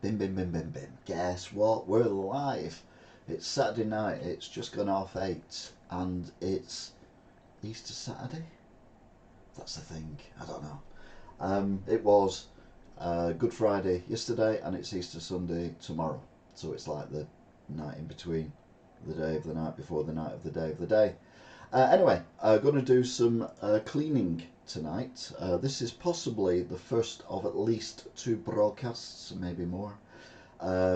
Bim, bim, bim, bim, bim. Guess what? We're live. It's Saturday night. It's just gone half 8, and it's Easter Saturday. That's the thing. I don't know. It was Good Friday yesterday, and it's Easter Sunday tomorrow. So it's like the night in between the day of the night before the night of the day of the day. Anyway, I'm going to do some cleaning tonight. This is possibly the first of at least 2 broadcasts, maybe more,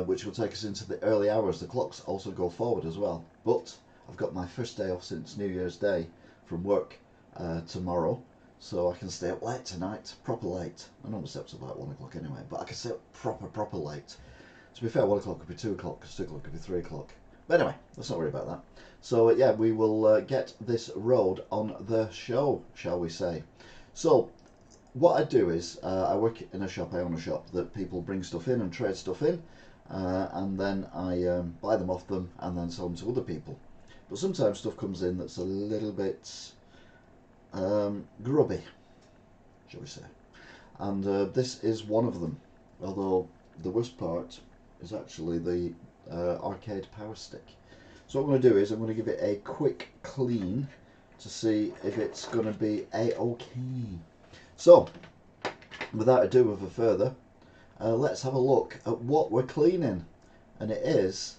which will take us into the early hours. The clocks also go forward as well. But I've got my first day off since New Year's Day from work tomorrow, so I can stay up late tonight, proper late. I normally stay up to about 1 o'clock anyway, but I can stay up proper late. To be fair, 1 o'clock could be 2 o'clock, because 2 o'clock could be 3 o'clock. But anyway, let's not worry about that. So yeah, we will get this road on the show, shall we say. So what I do is, I work in a shop, I own a shop that people bring stuff in and trade stuff in, and then I buy them off them and then sell them to other people. But sometimes stuff comes in that's a little bit grubby, shall we say. And this is one of them, although the worst part is actually the arcade power stick. So what I'm going to do is I'm going to give it a quick clean to see if it's going to be a-okay. So without ado further, let's have a look at what we're cleaning, and it is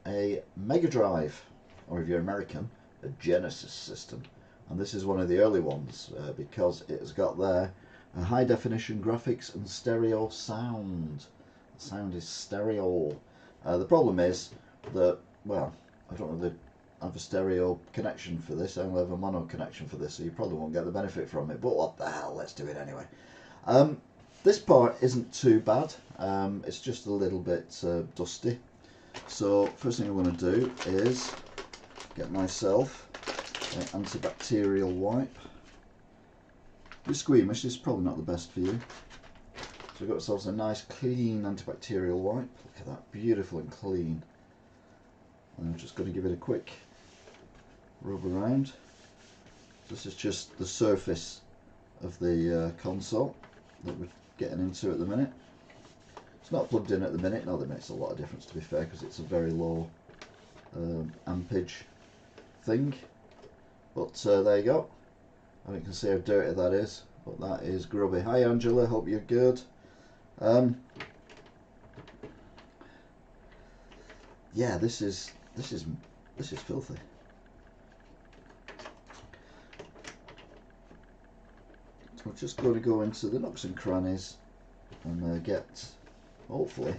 a Megadrive, or if you're American, a Genesis system. And this is one of the early ones because it has got there a high definition graphics and stereo sound. The sound is stereo. The problem is that, well, I don't really have a stereo connection for this. I only have a mono connection for this, so you probably won't get the benefit from it. But what the hell, let's do it anyway. This part isn't too bad. It's just a little bit dusty. So first thing I'm going to do is get myself an antibacterial wipe. If you're squeamish, this is probably not the best for you. So we've got ourselves a nice clean antibacterial wipe. Look at that, beautiful and clean. And I'm just going to give it a quick rub around. This is just the surface of the console that we're getting into at the minute. It's not plugged in at the minute. Not that it makes a lot of difference, to be fair, because it's a very low ampage thing. But there you go. I don't can see how dirty that is, but that is grubby. Hi Angela, hope you're good. Yeah, this is filthy. So we're just going to go into the nooks and crannies and get, hopefully,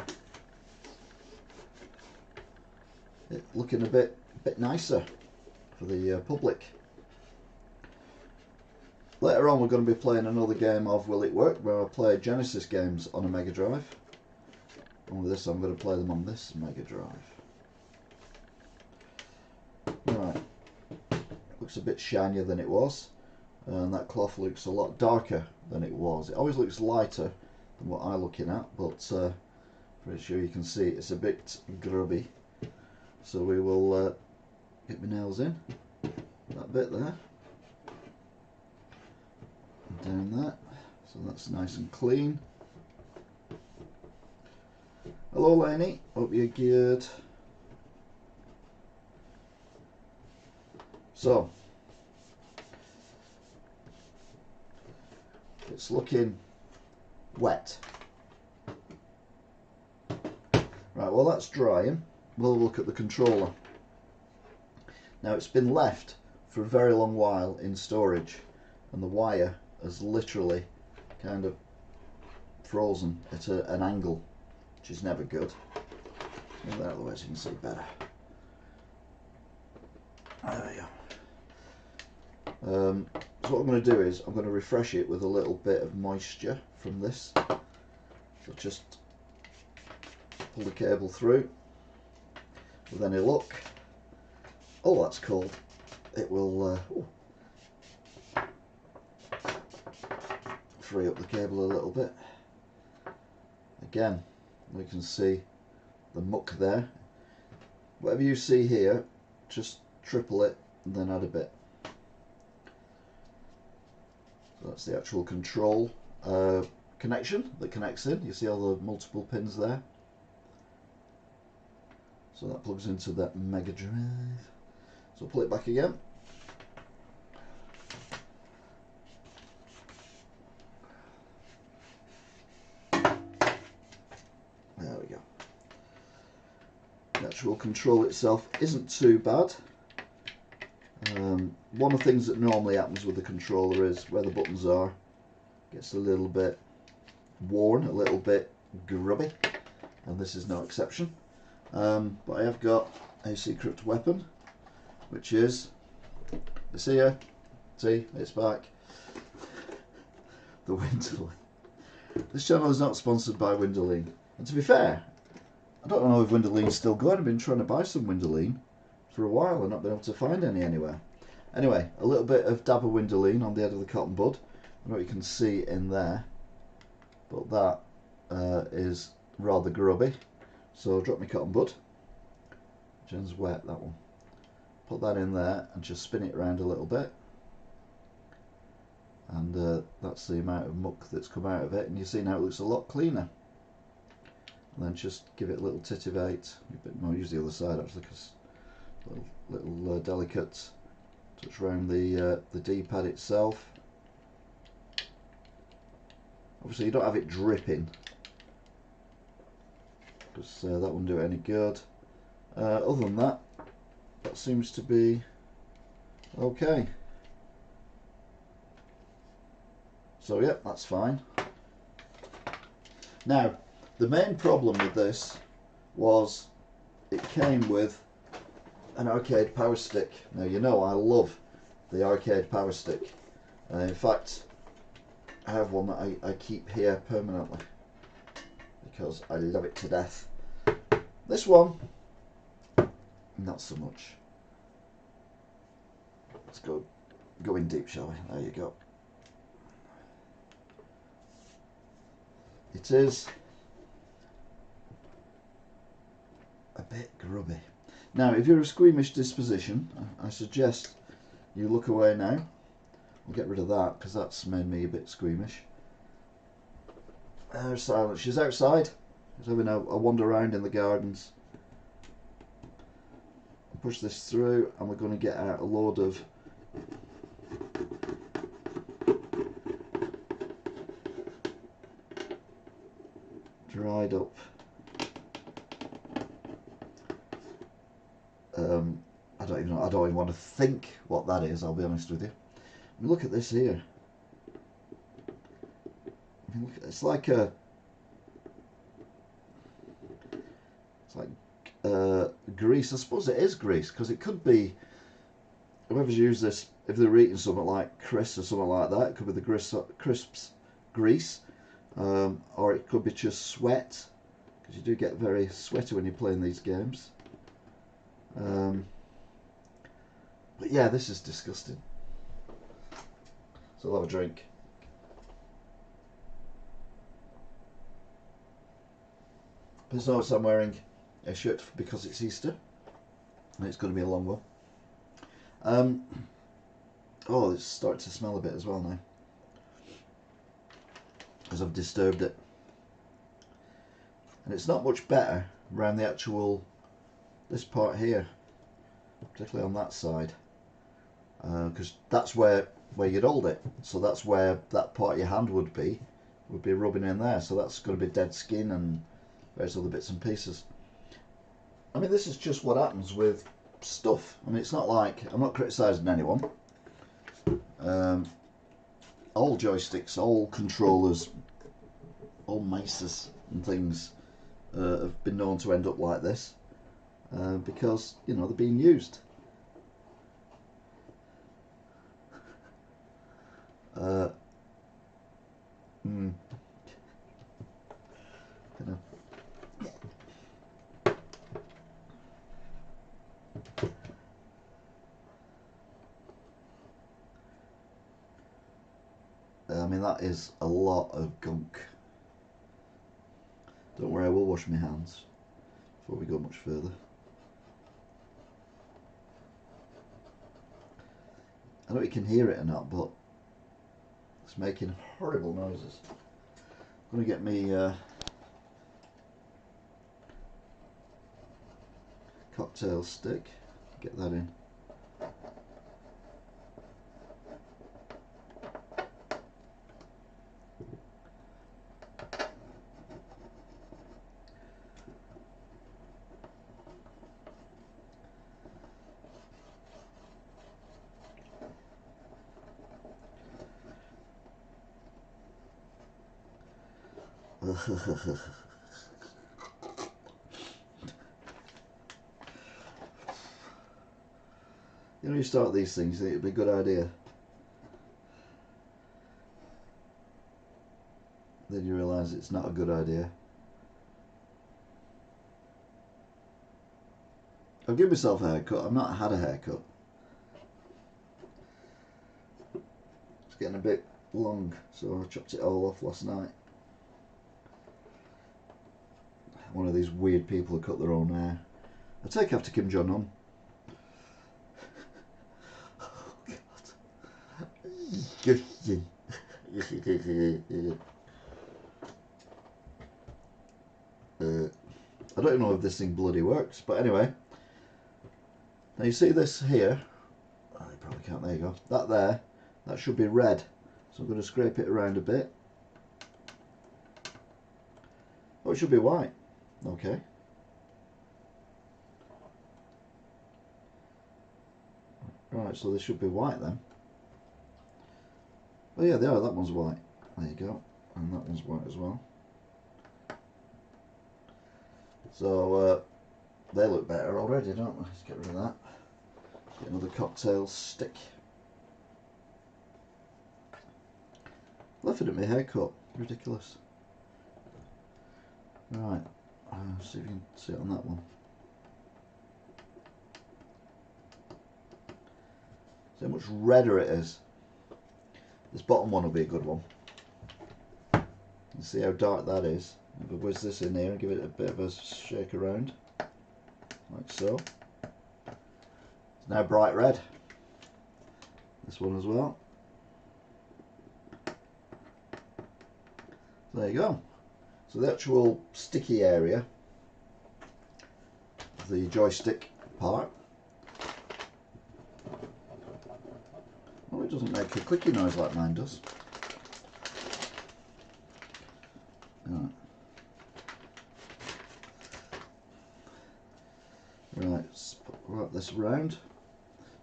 it looking a bit nicer for the public. Later on we're going to be playing another game of Will It Work, where I play Genesis games on a Megadrive. And with this I'm going to play them on this Megadrive. Right, looks a bit shinier than it was, and that cloth looks a lot darker than it was. It always looks lighter than what I'm looking at, but pretty sure you can see it's a bit grubby. So we will get my nails in, that bit there, and down that, so that's nice and clean. Hello Lainey, hope you're good. So it's looking wet. Right, well that's drying. We'll look at the controller. Now it's been left for a very long while in storage, and the wire has literally kind of frozen at an angle, which is never good. Move that out of the way so you can see better. There we go. So what I'm going to do is I'm going to refresh it with a little bit of moisture from this. So just pull the cable through with any luck. Oh, that's cold. It will free up the cable a little bit. Again, we can see the muck there. Whatever you see here, just triple it and then add a bit. So that's the actual control connection that connects in. You see all the multiple pins there. So that plugs into that Megadrive. So pull it back again. There we go. The actual control itself isn't too bad. One of the things that normally happens with the controller is where the buttons are, gets a little bit worn, a little bit grubby, and this is no exception. But I have got a secret weapon, which is this here. See, it's back. The Windoline. This channel is not sponsored by Windoline, and to be fair, I don't know if Windoline's still going. I've been trying to buy some Windoline for a while and not been able to find any anywhere. Anyway, a little bit of dab of Windoline on the end of the cotton bud. I don't know what you can see in there, but that is rather grubby. So I'll drop my cotton bud, which ends wet, that one. Put that in there and just spin it around a little bit. And that's the amount of muck that's come out of it. And you see now it looks a lot cleaner. And then just give it a little titivate. I'll use the other side actually, because little delicate touch around the D-pad itself. Obviously you don't have it dripping, because that wouldn't do it any good. Other than that, that seems to be okay. So yeah, that's fine. Now, the main problem with this was it came with an arcade power stick. Now you know I love the arcade power stick. In fact, I have one that I keep here permanently because I love it to death. This one, not so much. Let's go in deep, shall we? There you go. It is a bit grubby. Now, if you're a squeamish disposition, I suggest you look away now. We'll get rid of that because that's made me a bit squeamish. There's Silence. She's outside. She's having a wander around in the gardens. Push this through and we're going to get out a load of dried up I don't even want to think what that is, I'll be honest with you. I mean, look at this here. I mean, look, it's like grease. I suppose it is grease, because it could be whoever's used this, if they're eating something like crisps or something like that, it could be the crisps grease, or it could be just sweat, because you do get very sweaty when you're playing these games. But yeah, this is disgusting. So I'll have a drink. Please notice I'm wearing a shirt because it's Easter and it's going to be a long one. Oh, it's starting to smell a bit as well now, because I've disturbed it. And it's not much better around the actual, this part here, particularly on that side, because that's where you'd hold it. So that's where that part of your hand would be rubbing in there. So that's going to be dead skin and various other bits and pieces. I mean, this is just what happens with stuff. I mean, it's not like, I'm not criticising anyone. All joysticks, all controllers, all mices and things have been known to end up like this, because, you know, they're being used. I mean, that is a lot of gunk. Don't worry, I will wash my hands before we go much further. I don't know if you can hear it or not, but it's making horrible noises. going to get me cocktail stick, get that in. You know, you start these things, you think it'd be a good idea. Then you realise it's not a good idea. I've given myself a haircut. I've not had a haircut. It's getting a bit long, so I chopped it all off last night. One of these weird people who cut their own hair. I take after Kim Jong-un. Oh God. I don't even know if this thing bloody works, but anyway. Now you see this here. Oh, you probably can't. There you go. That there. That should be red. So I'm going to scrape it around a bit. Oh, it should be white. Okay. Right, so they should be white then. Oh yeah, they are. That one's white. There you go. And that one's white as well. So they look better already, don't they? Let's get rid of that. Get another cocktail stick. Laughing at my haircut. Ridiculous. Right. See if you can see it on that one. See how much redder it is. This bottom one will be a good one. You see how dark that is. I'm going to whiz this in here and give it a bit of a shake around. Like so. It's now bright red. This one as well. There you go. So the actual sticky area of the joystick part. Oh, it doesn't make a clicky noise like mine does. Right. Right, let's wrap this around.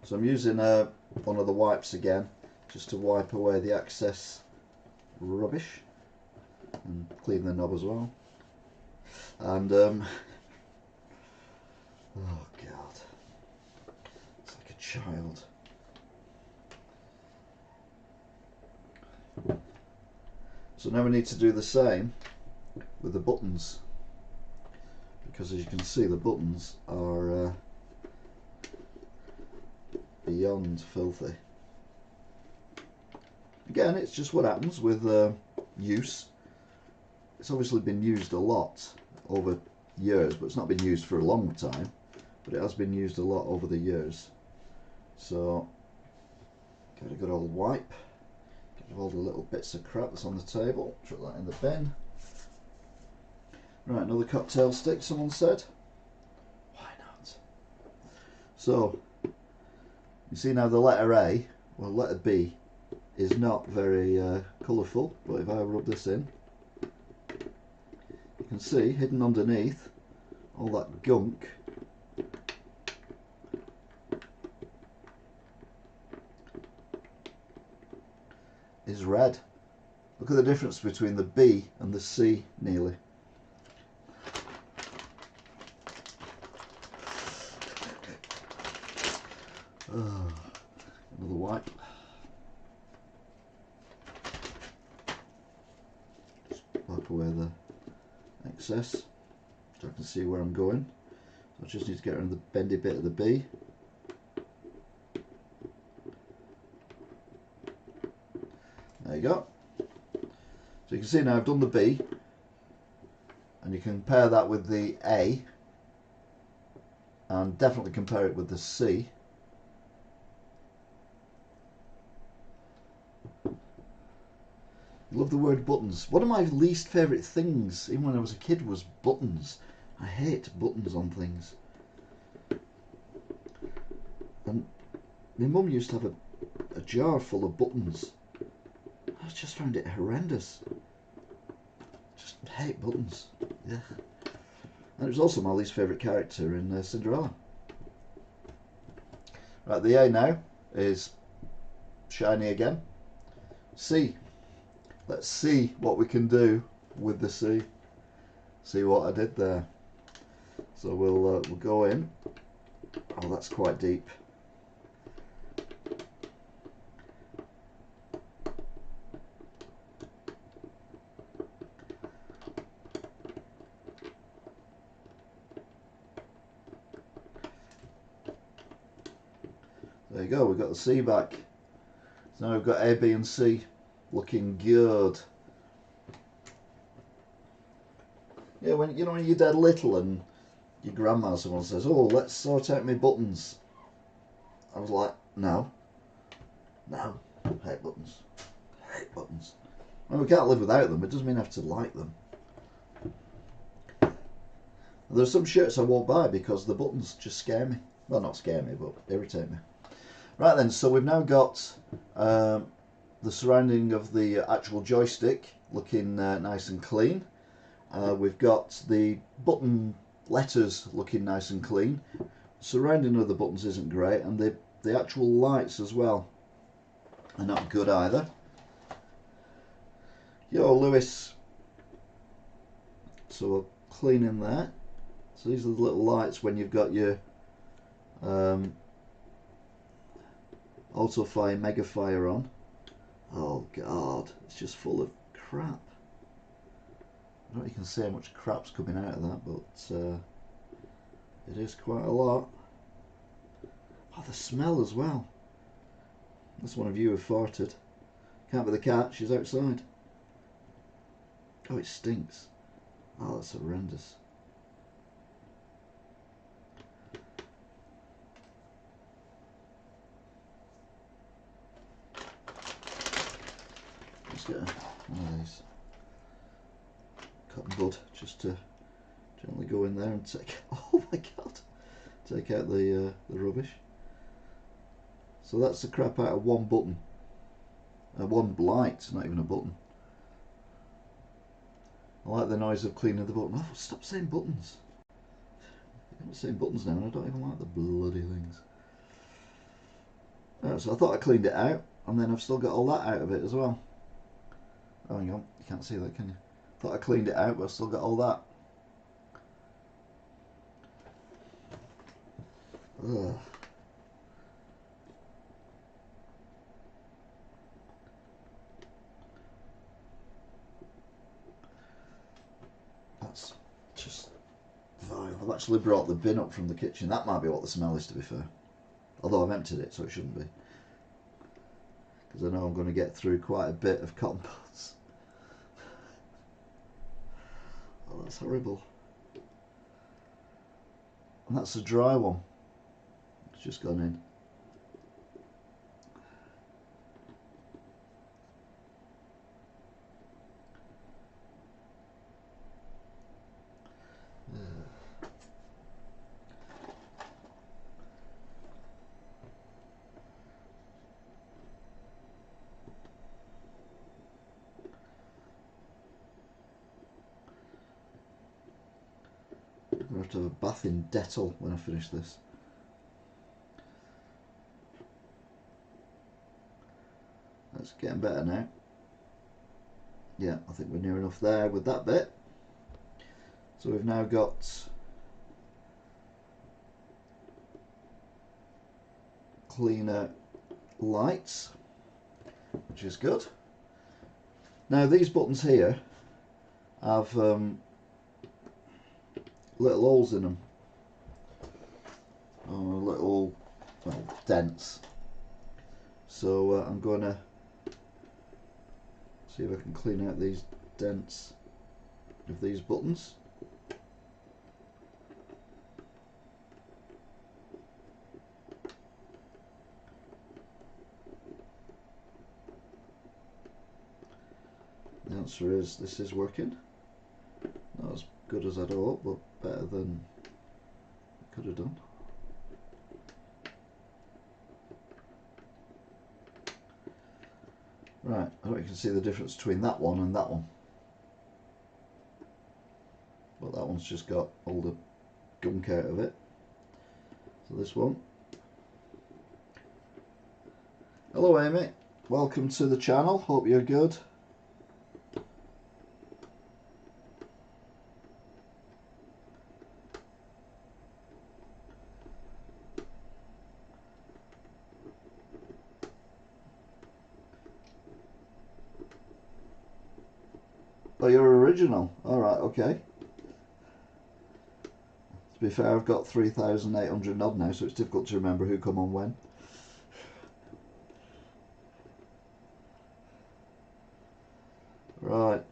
So I'm using one of the wipes again, just to wipe away the excess rubbish and clean the knob as well. And oh God, it's like a child. So now we need to do the same with the buttons, because as you can see the buttons are beyond filthy. Again, it's just what happens with use. It's obviously been used a lot over years, but it's not been used for a long time, but it has been used a lot over the years. So get a good old wipe, get all the little bits of crap that's on the table, chuck that in the bin. Right, another cocktail stick, someone said. Why not? So you see now the letter A, well letter B is not very colourful, but if I rub this in, you can see hidden underneath all that gunk is red. Look at the difference between the B and the C nearly. Oh, another wipe. Just wipe away the excess so I can see where I'm going. So I just need to get around the bendy bit of the B. There you go. So you can see now I've done the B, and you compare that with the A, and definitely compare it with the C. Love the word buttons. One of my least favourite things, even when I was a kid, was buttons. I hate buttons on things. And my mum used to have a jar full of buttons. I just found it horrendous. Just hate buttons. Yeah. And it was also my least favourite character in Cinderella. Right, the A now is shiny again. C. Let's see what we can do with the C. See what I did there. So we'll go in. Oh, that's quite deep. There you go, we've got the C back. So now we've got A, B and C looking good. Yeah, when you're dead little and your grandma someone says, "Oh, let's sort out my buttons." I was like, no, hate buttons. Hate buttons. Well, we can't live without them, it doesn't mean I have to like them. There's some shirts I won't buy because the buttons just scare me. Well, not scare me, but irritate me. Right then, so we've now got the surrounding of the actual joystick looking nice and clean. We've got the button letters looking nice and clean. Surrounding of the buttons isn't great, and the actual lights as well are not good either. Yo, Lewis. So we're cleaning that. So these are the little lights when you've got your auto fire, mega fire on. Oh god, it's just full of crap. I don't know if you can see how much crap's coming out of that, but it is quite a lot. Oh, the smell as well. That's one of you who farted. Can't be the cat, she's outside. Oh, it stinks. Oh, that's horrendous. Let's get one of these cotton bud just to gently go in there and take. Oh my god! Take out the rubbish. So that's the crap out of one button. One light, not even a button. I like the noise of cleaning the button. Oh, stop saying buttons. I'm saying buttons now and I don't even like the bloody things. Right, so I thought I cleaned it out, and then I've still got all that out of it as well. Oh, hang on, you can't see that, can you? Thought I cleaned it out, but I've still got all that. Ugh. That's just vile. I've actually brought the bin up from the kitchen. That might be what the smell is, to be fair. Although I've emptied it, so it shouldn't be. Because I know I'm going to get through quite a bit of cotton buds. Oh, that's horrible. And that's a dry one. It's just gone in. I'm going to have to have a bath in Dettol when I finish this. That's getting better now. Yeah, I think we're near enough there with that bit. So we've now got cleaner lights, which is good. Now these buttons here have little holes in them, little dents. So I'm going to see if I can clean out these dents of these buttons. answer is this is working. Not as good as I'd hoped, but better than I could have done. Right, I don't know if you can see the difference between that one and that one. But that one's just got all the gunk out of it. So this one. Hello Amy, welcome to the channel, hope you're good. Oh, you're original. Alright, okay. To be fair, I've got 3,800 odd now, so it's difficult to remember who come on when. Right.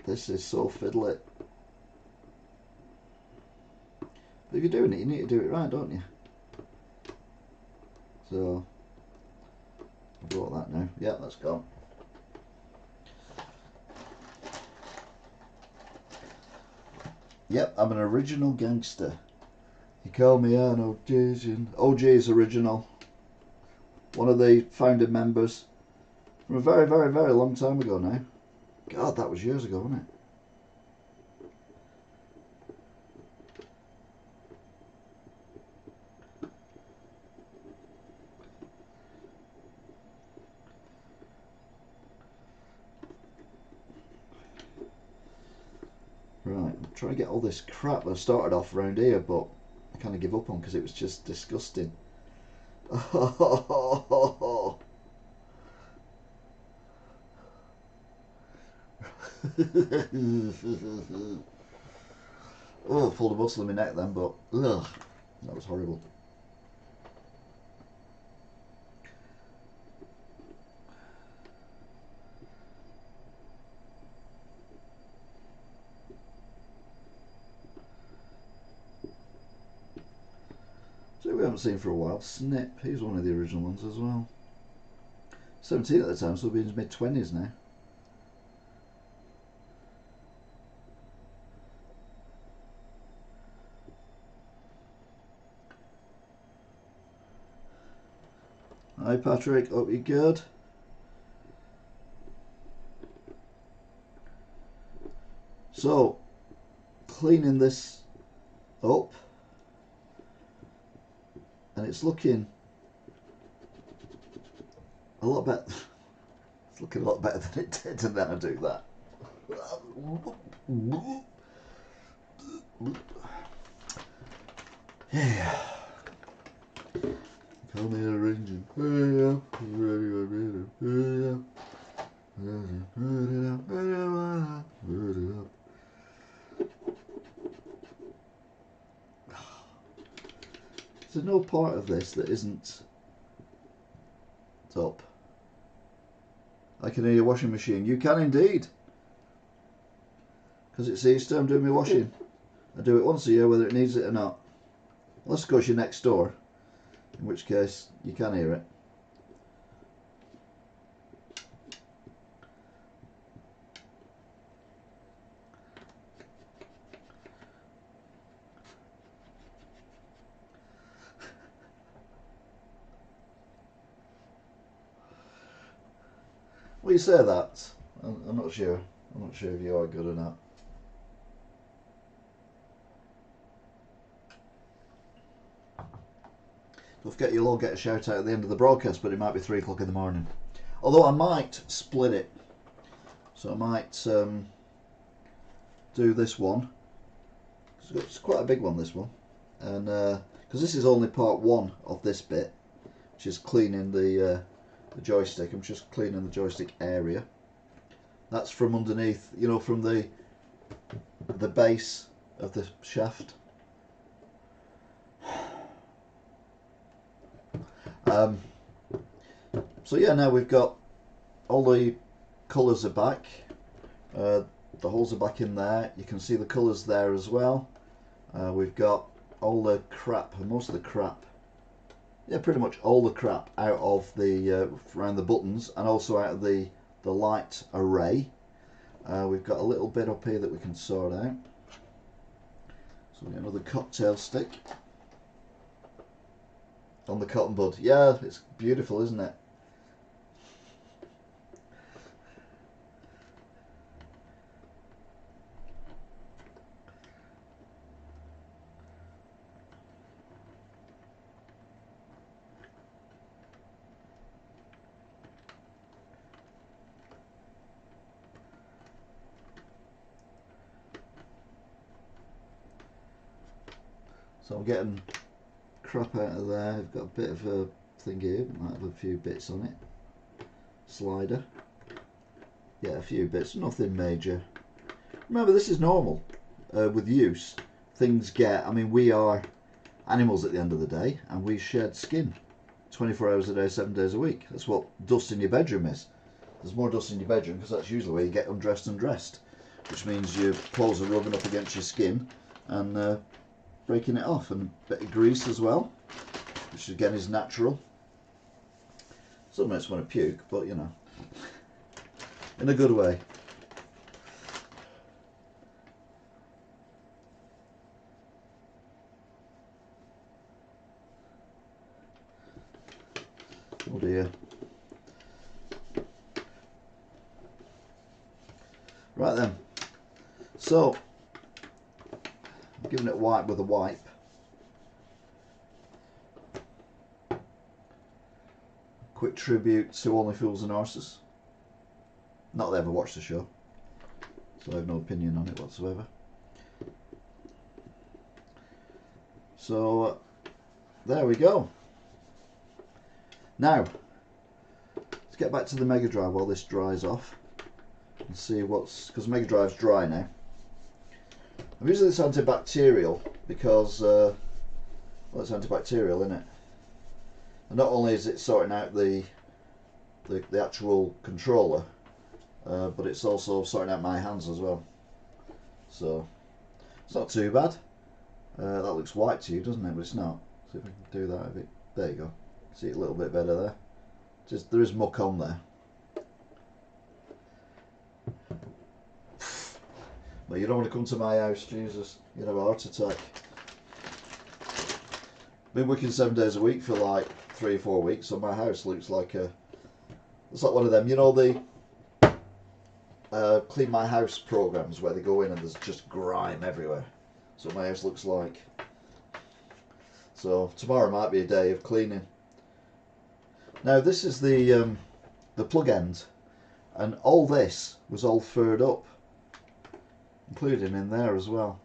This is so fiddly. But if you're doing it, you need to do it right, don't you? So, I've got that now. Yeah, that's gone. Yep, I'm an original gangster. You call me an OG. OG is original. One of the founding members from a very, very, very long time ago now. God, that was years ago, wasn't it? Right, I'm trying to get all this crap that I started off around here, but I kind of give up on because it was just disgusting. Oh, pulled a muscle in my neck then, but ugh, that was horrible. So we haven't seen for a while. Snip, he's one of the original ones as well. 17 at the time, so he'll be in his mid-20s now. Hi Patrick, hope you're good. So, cleaning this up, and it's looking a lot better. It's looking a lot better than it did, and then I do that. Yeah. Call me a ranger. There's no part of this that isn't top. I can hear your washing machine. You can indeed. Because it sees I'm doing my washing. I do it once a year whether it needs it or not. Unless of course you're next door, in which case you can hear it. Well, you say that. I'm not sure. I'm not sure if you are good or not. Don't forget you'll all get a shout out at the end of the broadcast, but it might be 3 o'clock in the morning. Although I might split it. So I might do this one. It's quite a big one, this one. And because this is only part 1 of this bit, which is cleaning the joystick. I'm just cleaning the joystick area. That's from underneath, you know, from the base of the shaft. So yeah, now we've got all the colours are back. The holes are back in there. You can see the colours there as well. We've got all the crap, and most of the crap, yeah, pretty much all the crap out of the around the buttons, and also out of the light array. We've got a little bit up here that we can sort out. So we get another cocktail stick on the cotton bud. Yeah, it's beautiful, isn't it? So I'm getting crap out of there. I've got a bit of a thing here, might have a few bits on it. Slider. Yeah, a few bits, nothing major. Remember, this is normal with use. Things get, I mean, we are animals at the end of the day, and we shed skin 24 hours a day, 7 days a week. That's what dust in your bedroom is. There's more dust in your bedroom because that's usually where you get undressed and dressed, which means your clothes are rubbing up against your skin and breaking it off, and a bit of grease as well, which again is natural. Some makes want to puke, but you know, in a good way. Oh dear. Right then, so I'm giving it a wipe with a wipe. Quick tribute to Only Fools and Horses. Not that I ever watched the show, so I have no opinion on it whatsoever. So there we go. Now let's get back to the Megadrive while this dries off and see what's, because Megadrive's dry now. I'm using this antibacterial because well, it's antibacterial, isn't it? And not only is it sorting out the actual controller, but it's also sorting out my hands as well. So it's not too bad. That looks white to you, doesn't it? But it's not. See if I can do that a bit. There you go. See it a little bit better there. Just there is muck on there. Well, you don't want to come to my house, Jesus. You'd have a heart attack. Been working 7 days a week for like 3 or 4 weeks, so my house looks like a. It's like one of them, you know, the clean my house programs where they go in and there's just grime everywhere. So my house looks like. So tomorrow might be a day of cleaning. Now this is the plug end, and all this was all furred up, including in there as well.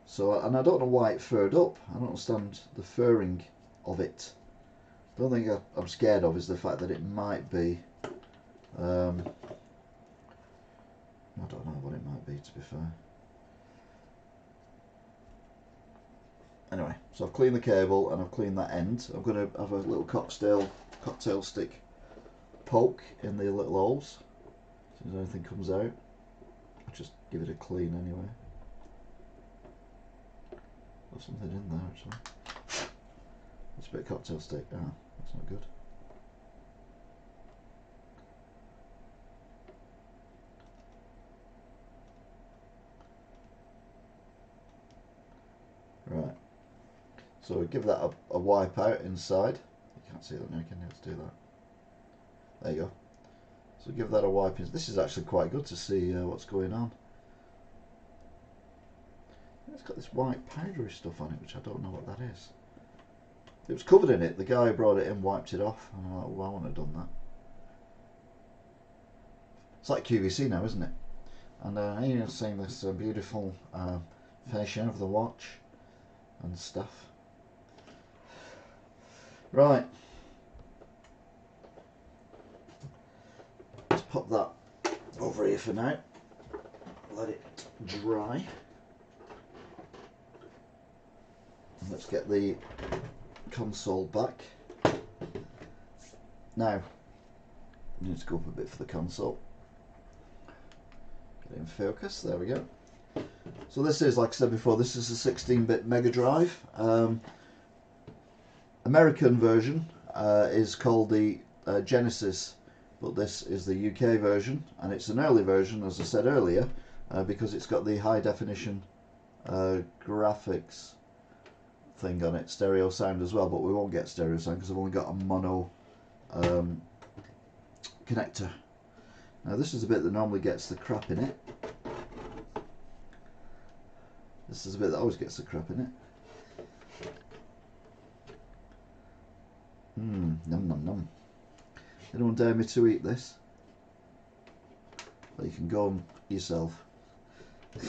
So, and I don't know why it furred up. I don't understand the furring of it. The only thing I'm scared of is the fact that it might be, I don't know what it might be, to be fair. Anyway, so I've cleaned the cable and I've cleaned that end. I'm going to have a little cocktail stick poke in the little holes. As soon as anything comes out, I'll just give it a clean anyway. There's something in there actually. It's a bit of cocktail stick. Ah, that's not good. Right. So we give that a wipe out inside. You can't see that now, can you? Let's do that. There you go. So give that a wipe. This is actually quite good to see what's going on. It's got this white powdery stuff on it, which I don't know what that is. It was covered in it. The guy who brought it in wiped it off, and I'm like, well, I wouldn't have done that. It's like QVC now, isn't it? And here you're seeing this beautiful finishing of the watch and stuff. Right. Let's pop that over here for now. Let it dry. And let's get the console back. Now, I need to go up a bit for the console. Get it in focus, there we go. So this is, like I said before, this is a 16-bit Megadrive. American version is called the Genesis, but this is the UK version, and it's an early version, as I said earlier, because it's got the high definition graphics thing on it, stereo sound as well, but we won't get stereo sound because I've only got a mono connector. Now this is the bit that normally gets the crap in it. This is the bit that always gets the crap in it. Num num num. Anyone dare me to eat this? Well, you can go on yourself. I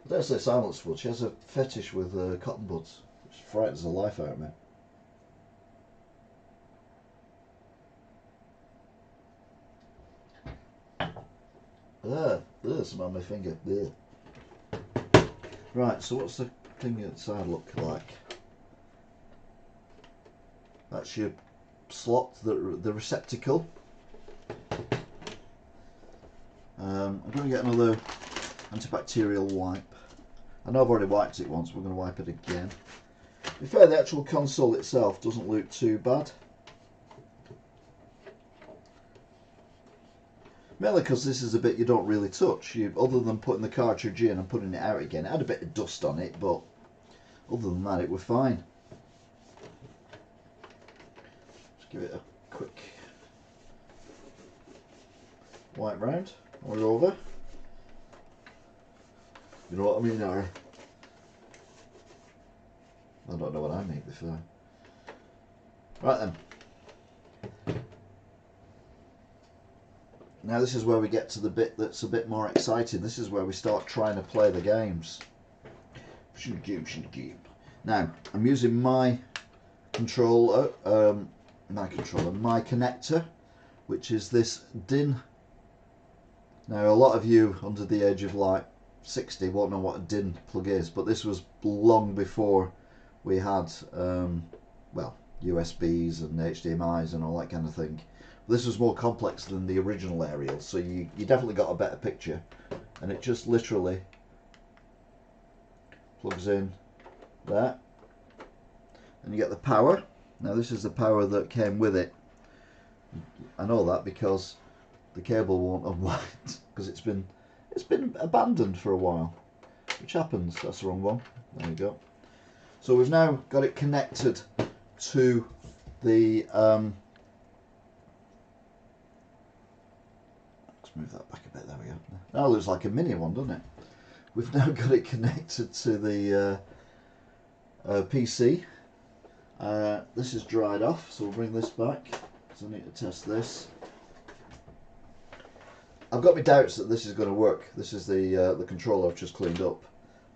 don't say Silent Spud, she has a fetish with cotton buds, which frightens the life out of me. Some on my finger. Ugh. Right, so what's the thing outside look like? That's your slot, the receptacle. I'm going to get another antibacterial wipe. I know I've already wiped it once, we're going to wipe it again. To be fair, the actual console itself doesn't look too bad. Mainly because this is a bit you don't really touch. Other than putting the cartridge in and putting it out again, it had a bit of dust on it, but other than that, it was fine. Just give it a quick wipe round. We're over. You know what I mean, Harry? I don't know what I mean before. Right then. Now this is where we get to the bit that's a bit more exciting. This is where we start trying to play the games. Now, I'm using my controller, my connector, which is this DIN. Now, a lot of you under the age of like 60 won't know what a DIN plug is, but this was long before we had, well, USBs and HDMIs and all that kind of thing. This was more complex than the original aerial, so you definitely got a better picture, and it just literally plugs in there, and you get the power. Now this is the power that came with it. I know that because the cable won't unwind because it's been abandoned for a while, which happens. That's the wrong one. There we go. So we've now got it connected to the move that back a bit, there we go. Now it looks like a mini one, doesn't it? We've now got it connected to the PC. This is dried off, so we'll bring this back, so I need to test this. I've got my doubts that this is going to work. This is the controller I've just cleaned up,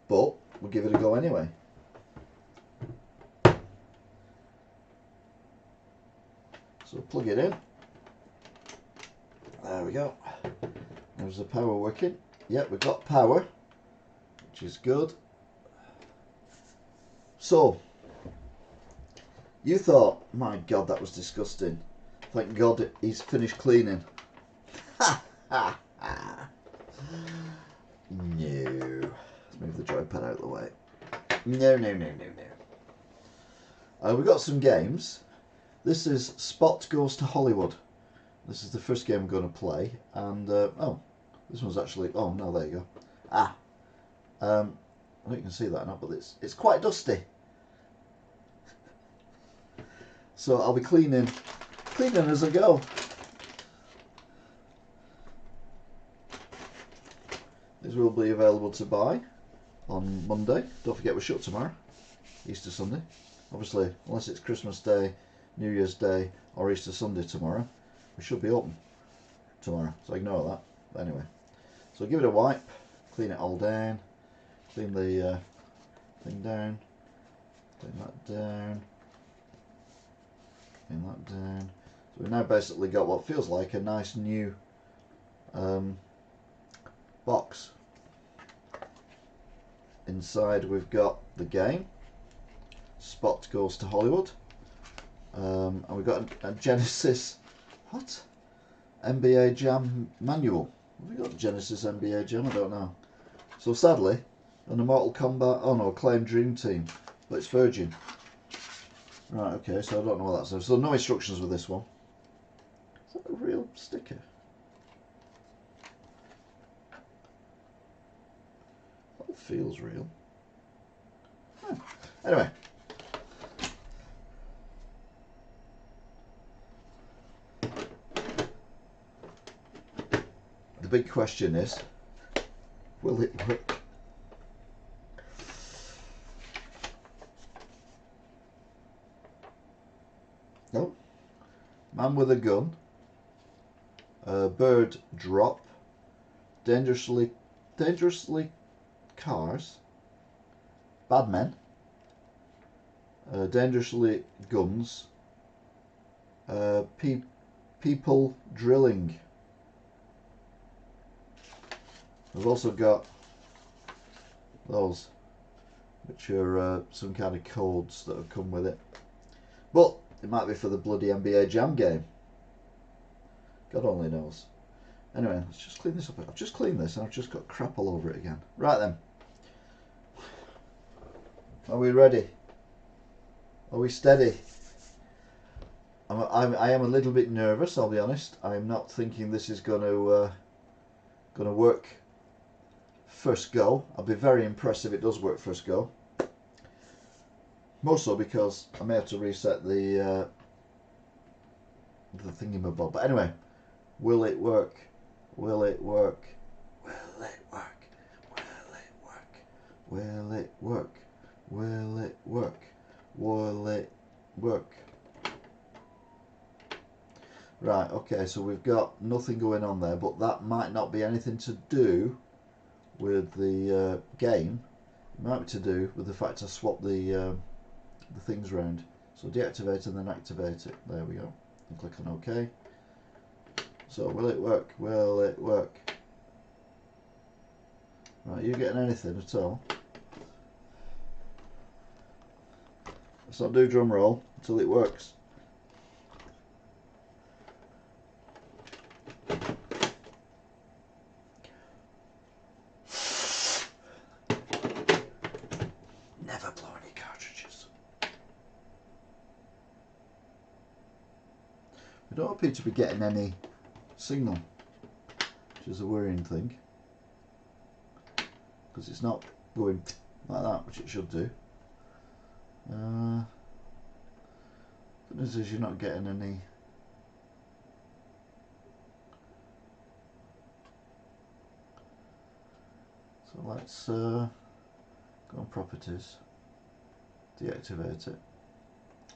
but we'll give it a go anyway. So plug it in. There we go. There's the power working. Yep, we've got power, which is good. So, you thought, my God, that was disgusting. Thank God he's finished cleaning. Ha ha ha. No. Let's move the joypad out of the way. No. We've got some games. This is Spot Goes to Hollywood. This is the first game I'm going to play, and oh, this one's actually, oh no, there you go. I don't know if you can see that or not, but it's quite dusty. So I'll be cleaning as I go. These will be available to buy on Monday. Don't forget we're shut tomorrow, Easter Sunday. Obviously, unless it's Christmas Day, New Year's Day, or Easter Sunday tomorrow. We should be open tomorrow, so ignore that. But anyway, so give it a wipe, clean it all down, clean the thing down, clean that down, clean that down. So we've now basically got what feels like a nice new box. Inside we've got the game, Spot Goes to Hollywood, and we've got a Genesis. What? NBA Jam manual. Have we got Genesis NBA Jam? I don't know. So sadly, an Mortal Kombat, oh no, Acclaimed Dream Team, but it's Virgin. Right, okay, so I don't know what that says. So no instructions with this one. Is that a real sticker? That feels real. Huh. Anyway. The big question is, will it work? No. Man with a gun. Bird drop. Dangerously cars. Bad men. Dangerously guns. People drilling. We've also got those, which are some kind of codes that have come with it. But it might be for the bloody NBA Jam game. God only knows. Anyway, let's just clean this up. I've just cleaned this and I've just got crap all over it again. Right then. Are we ready? Are we steady? I am a little bit nervous, I'll be honest. I'm not thinking this is going to work first go. I'll be very impressed if it does work first go. More so because I may have to reset the thingamabob. But anyway, will it work? Will it work? Will it work? Will it work? Will it work? Will it work? Will it work? Right, okay, so we've got nothing going on there, but that might not be anything to do with the game. It might be to do with the fact I swapped the things around. So deactivate and then activate it. There we go. And click on OK. So will it work? Will it work? Right, you getting anything at all? Let's not do drum roll until it works. Never blow any cartridges. We don't appear to be getting any signal, which is a worrying thing, because it's not going like that, which it should do. Goodness is you're not getting any. So let's go on properties, deactivate it,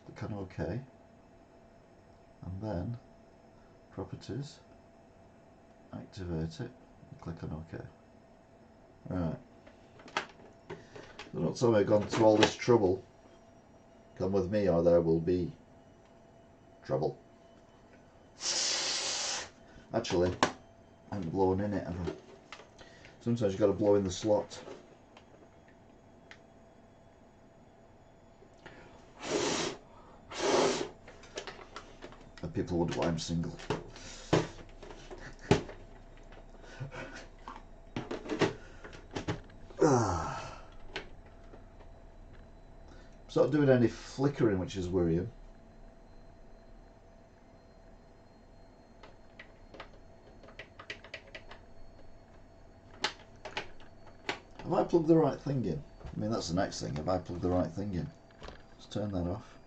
click on OK, and then properties, activate it, and click on OK. Right. Don't tell me I've gone to all this trouble. Come with me or there will be trouble. Actually, I haven't blown in it, have I? Sometimes you've got to blow in the slot. And people wonder why I'm single. It's not doing any flickering, which is worrying. Have I plugged the right thing in? I mean, that's the next thing. Have I plugged the right thing in? Let's turn that off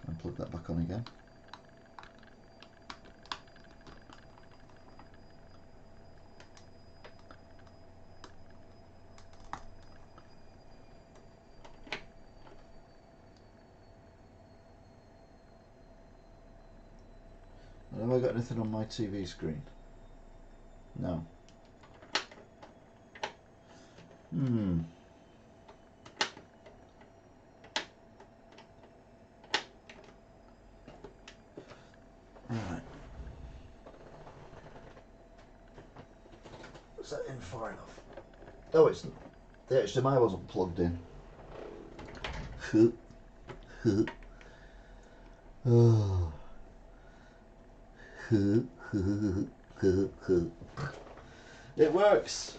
and plug that back on again. Have I got anything on my TV screen? No. Right. Was that in far enough? Oh, it's the HDMI wasn't plugged in. Oh. It works.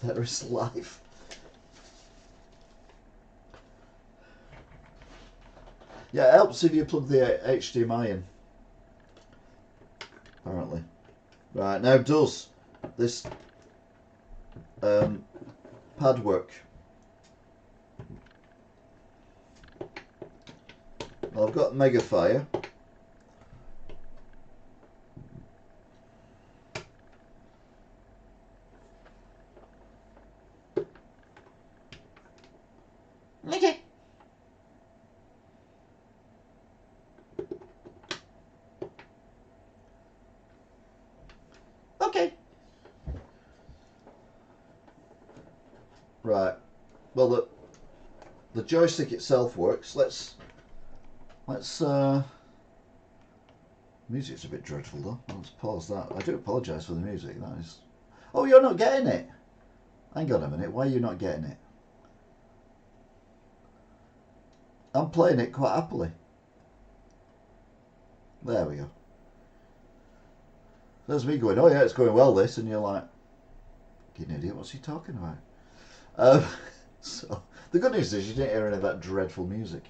There is life. Yeah, it helps if you plug the HDMI in. Apparently. Right, now does this pad work? Well, I've got Megafire. Okay. Okay. Right. Well, the joystick itself works. Let's music's a bit dreadful though. Let's pause that. I do apologise for the music. That is. Oh, you're not getting it. Hang on a minute. Why are you not getting it? I'm playing it quite happily. There we go. There's me going, oh yeah, it's going well this, and you're like, you idiot, what's he talking about? So the good news is you didn't hear any of that dreadful music.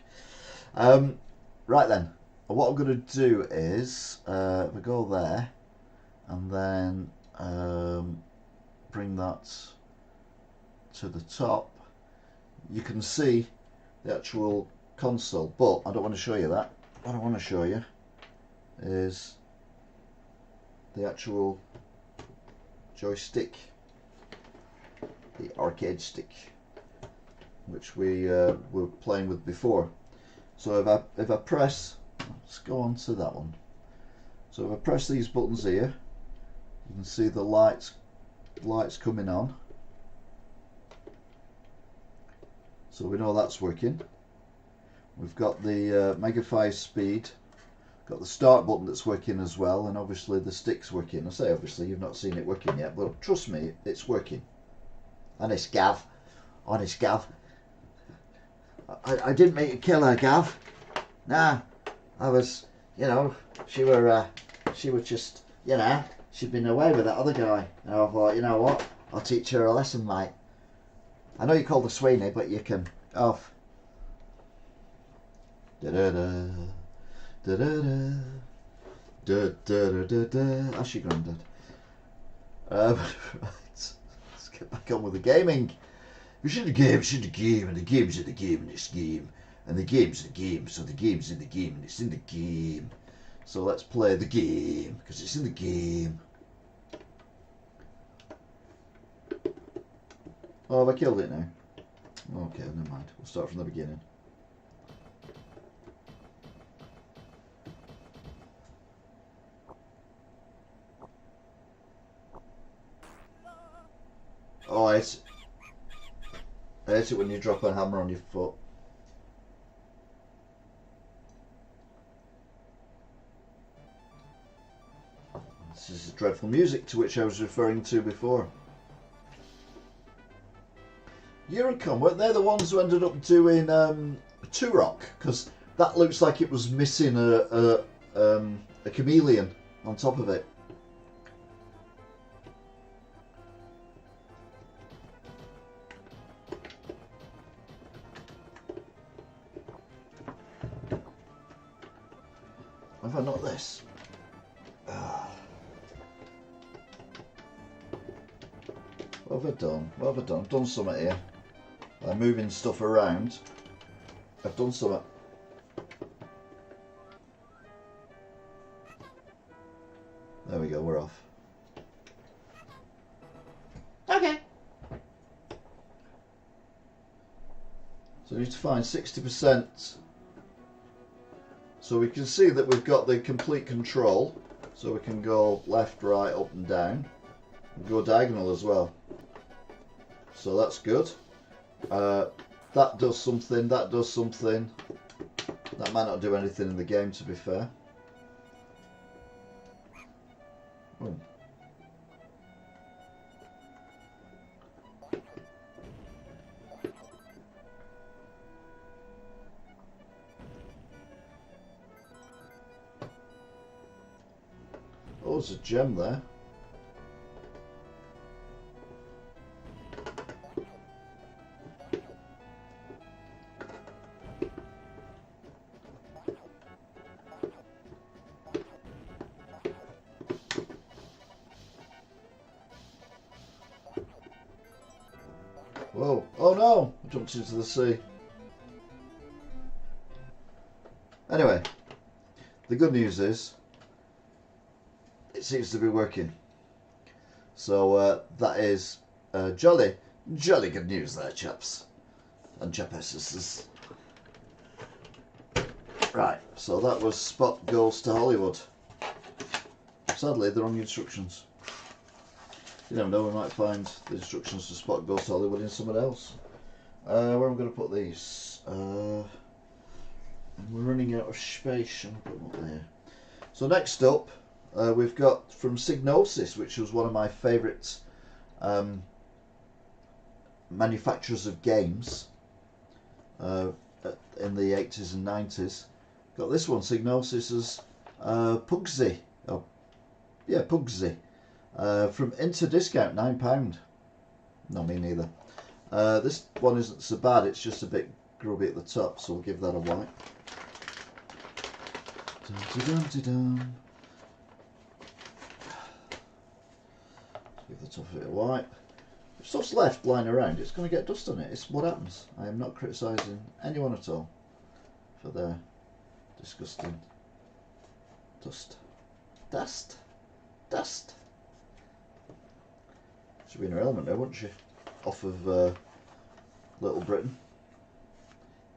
Right then, what I'm going to do is we go there, and then bring that to the top. You can see the actual console, but I don't want to show you that. What I want to show you is the actual joystick, the arcade stick, which we were playing with before. So if I press, let's go on to that one. So if I press these buttons here, you can see the lights coming on. So we know that's working. We've got the Megafire speed, got the start button that's working as well, and obviously the stick's working. I say obviously, you've not seen it working yet, but trust me, it's working. Honest Gav, honest Gav. I didn't mean to kill her, Gav. Nah, I was, you know, she were just, you know, she'd been away with that other guy, and I thought, you know what, I'll teach her a lesson, mate. I know you called her Sweeney, but you can off. Da da da da da da da da da da. That's your granddad. Right, let's get back on with the gaming. We should the game, and the game's in the game, and it's game, and the game's in the game, so the game's in the game, and it's in the game. So let's play the game, because it's in the game. Oh, have I killed it now? Okay, never mind. We'll start from the beginning. Oh, I hate it when you drop a hammer on your foot. This is the dreadful music to which I was referring to before. Eurocom, weren't they the ones who ended up doing Turok? Because that looks like it was missing a chameleon on top of it. Have I not this? What have I done? What have I done? I've done something here. I'm moving stuff around. I've done something. There we go, we're off. Okay. So we need to find 60%. So we can see that we've got the complete control. So we can go left, right, up and down. And go diagonal as well. So that's good. That does something, that does something. That might not do anything in the game, to be fair. Oh. Oh, there's a gem there. no! I jumped into the sea. Anyway, the good news is it seems to be working. So that is jolly good news there, chaps and chapesses. Right, so that was Spot Goes to Hollywood. Sadly, the wrong instructions. You never know, we might find the instructions for Spot Goes to Hollywood in someone else. Where am I going to put these? We're running out of space. I'm going to put them up there. So next up, we've got from Psygnosis, which was one of my favourite manufacturers of games in the 80s and 90s. Got this one, Psygnosis' Pugsy. Oh, yeah, Pugsy. From Interdiscount, £9. No, me neither. This one isn't so bad, it's just a bit grubby at the top, so we'll give that a wipe. Dun-dun-dun-dun-dun. Give the top of it a wipe. If stuff's left lying around, it's going to get dust on it. It's what happens. I am not criticising anyone at all for their disgusting dust. Dust. She'd be in her element now, wouldn't she? Off of Little Britain.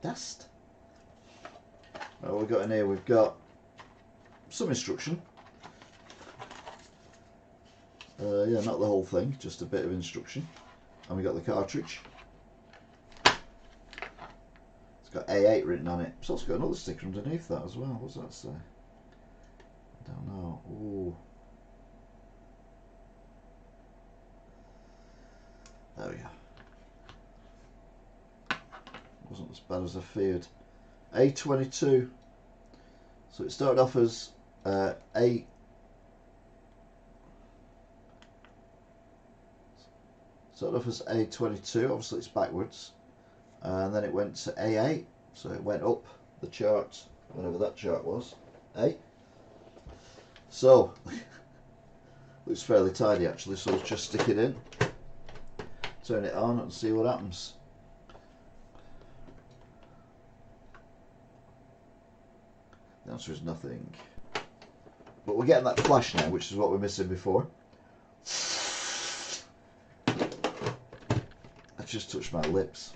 Dust. Right, what we've got in here, we've got some instruction. Yeah, not the whole thing, just a bit of instruction. And we got the cartridge. It's got A8 written on it. It's also got another sticker underneath that as well. What does that say? I don't know. Ooh. There we go. Wasn't as bad as I feared. A22. So it started off as A. Started off as A22. Obviously it's backwards, and then it went to A8. So it went up the chart, whatever that chart was. A. So looks fairly tidy actually. So let's just stick it in. Turn it on and see what happens. The answer is nothing. But we're getting that flash now, which is what we're missing before. I just touched my lips.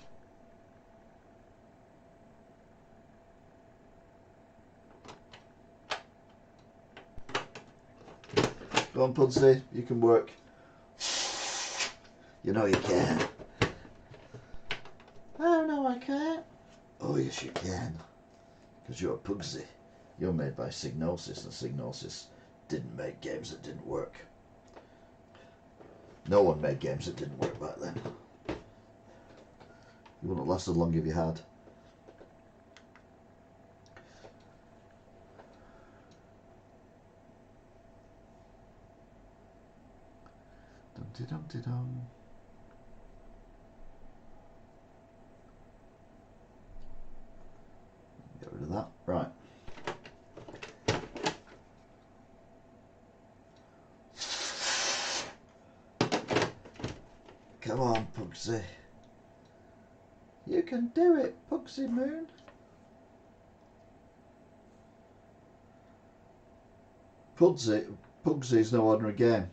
Go on, Pudsey, you can work. You know you can. Oh no, I can't. Oh yes you can. Because you're a Pugsy. You're made by Psygnosis, and Psygnosis didn't make games that didn't work. No one made games that didn't work back then. You wouldn't have lasted long if you had. Dum-de-dum-de-dum. Get rid of that. Right. Come on, Pugsy. You can do it, Pugsy Moon. Pugsy is no ordinary game.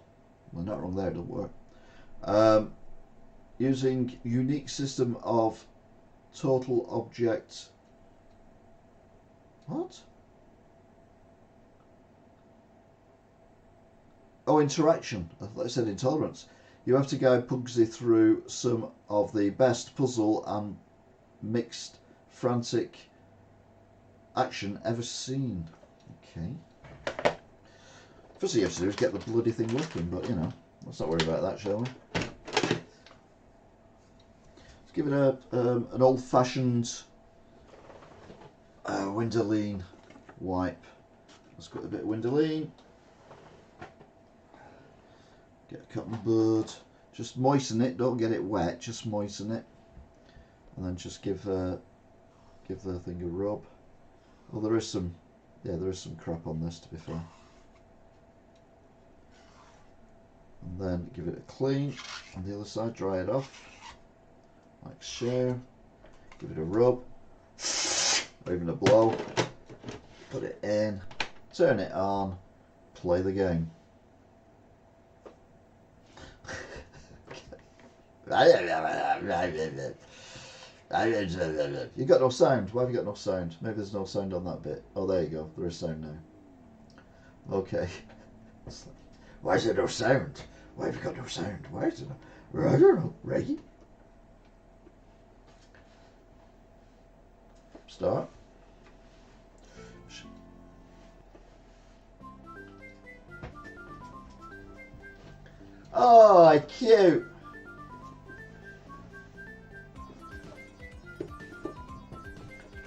Well, not wrong there, it doesn't work. Using unique system of total object. What? Oh, interaction. I thought I said intolerance. You have to guide Pugsy through some of the best puzzle and mixed frantic action ever seen. Okay. First thing you have to do is get the bloody thing working, but you know, let's not worry about that, shall we? Let's give it an old-fashioned Windoline wipe. Let's put a bit of Windoline. Get a cotton bud. Just moisten it. Don't get it wet. Just moisten it, and then just give the thing a rub. Oh, there is some crap on this, to be fair. And then give it a clean on the other side. Dry it off. like so. Give it a rub, or even a blow. Put it in, turn it on, play the game. You got no sound. Why have you got no sound? Maybe there's no sound on that bit. Oh, there you go. There is sound now. Okay. Why is there no sound? Why have you got no sound? Why is there no... I don't know. Right? Start. Oh, cute.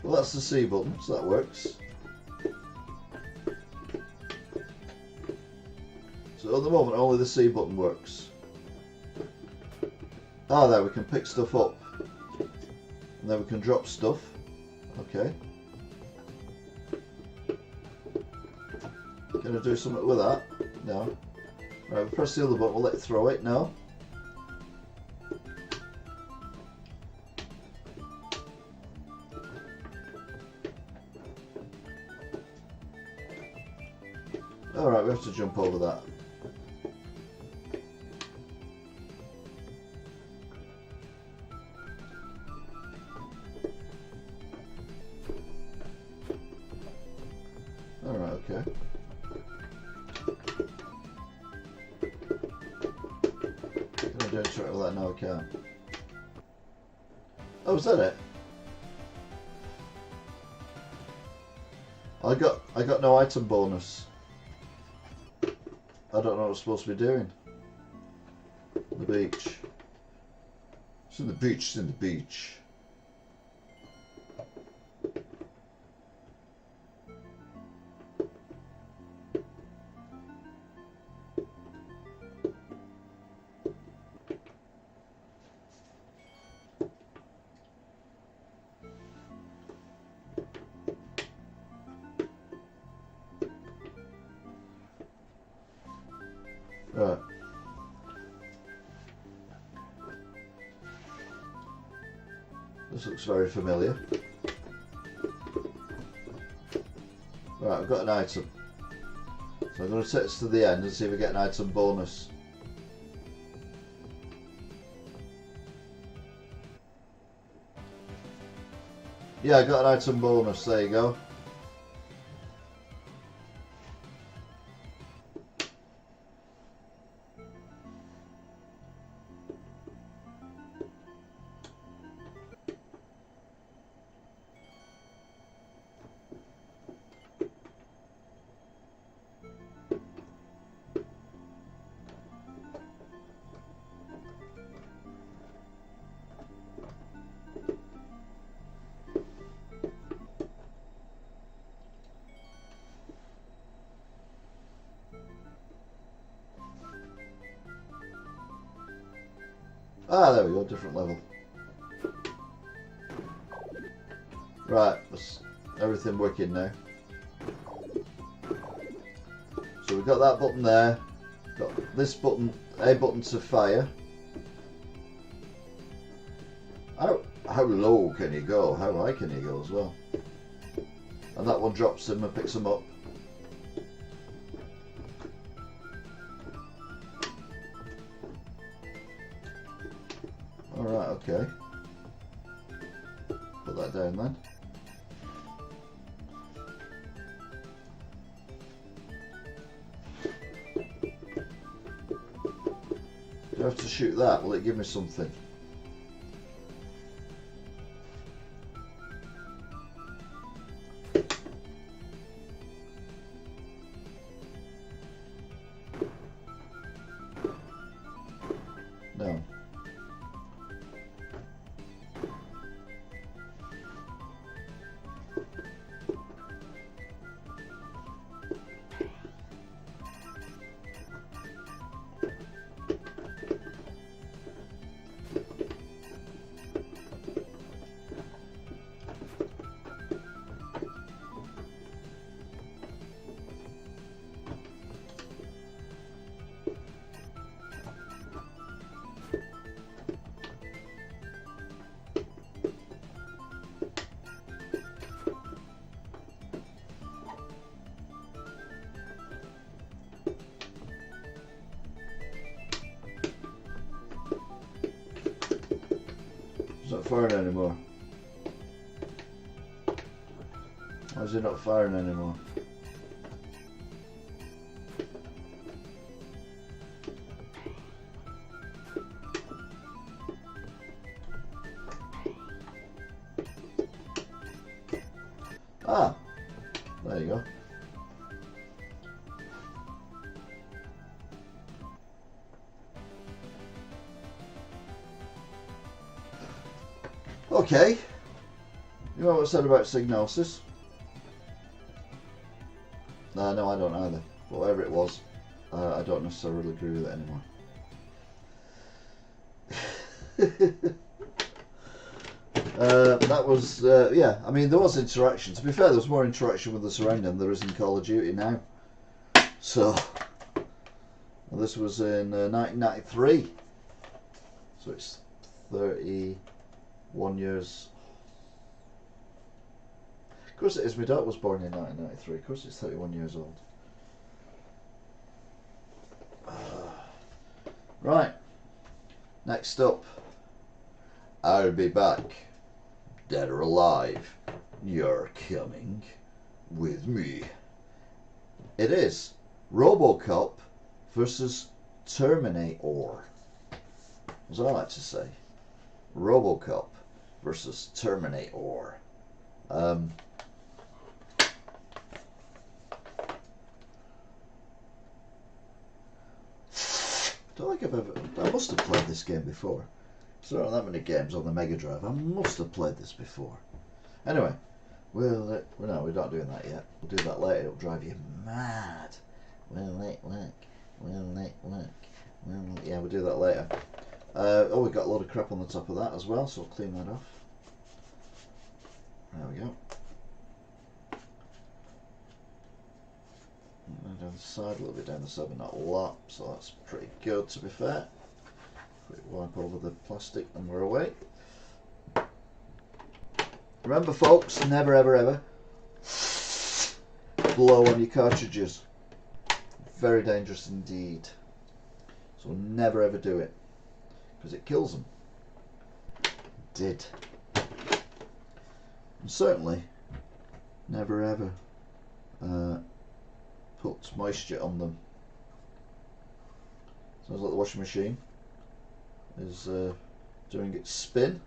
Well, that's the C button, so that works. So at the moment, only the C button works. Ah, there, we can pick stuff up. And then we can drop stuff. Okay. Can I do something with that? No. Right, we'll press the other button, we'll let it throw it. No. Alright, we have to jump over that. Alright, okay. Can I do something with that? No, I can't. Oh, is that it? I got no item bonus. I don't know what I'm supposed to be doing. The beach. It's in the beach, it's in the beach. Right. This looks very familiar. Right, I've got an item. So I'm going to take this to the end and see if we get an item bonus. Yeah, I got an item bonus, there you go. Ah, there we go, different level. Right, that's everything working now. So we've got that button there, got this button, A button to fire. How low can you go? How high can you go as well? And that one drops him and picks him up. Alright, okay. Put that down then. Do I have to shoot that? Will it give me something? No. firing anymore? Why is it not firing anymore? Ah, there you go. Okay. You know what I said about Signosis? No, I don't either. But whatever it was, I don't necessarily agree with it anymore. That was, yeah, I mean, there was interaction. To be fair, there was more interaction with the surrounding than there is in Call of Duty now. So, well, this was in 1993. So it's 31 years. Of course it is, my daughter was born in 1993. Of course it's 31 years old. Right, next up, I'll be back. Dead or alive, you're coming with me. It is RoboCop versus Terminator. As I like to say, RoboCop versus Terminator. I don't think I've ever. I must have played this game before. There aren't that many games on the Megadrive. I must have played this before. Anyway, no, we're not doing that yet. We'll do that later. It'll drive you mad. Will it work? Will it work? Yeah, we'll do that later. Oh, we got a lot of crap on the top of that as well, so we'll clean that off. There we go. Down the side, a little bit down the side, but not a lot, so that's pretty good to be fair. Quick wipe over the plastic and we're away. Remember folks, never ever ever blow on your cartridges. Very dangerous indeed. So never ever do it, because it kills them. Did. And certainly never ever put moisture on them. Sounds like the washing machine is doing its spin.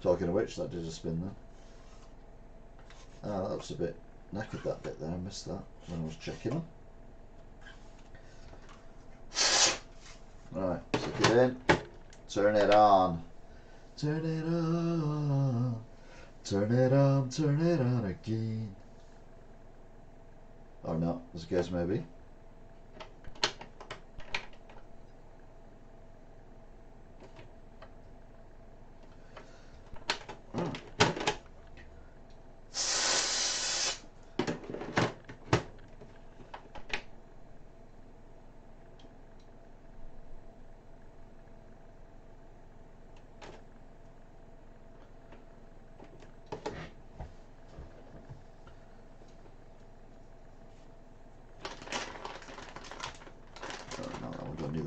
Talking of which, that did a spin then. Ah, that was a bit knackered, that bit there. I missed that when I was checking them. Right, stick it in. Turn it on. Turn it on. Turn it on. Turn it on again. Or not, as the case may be.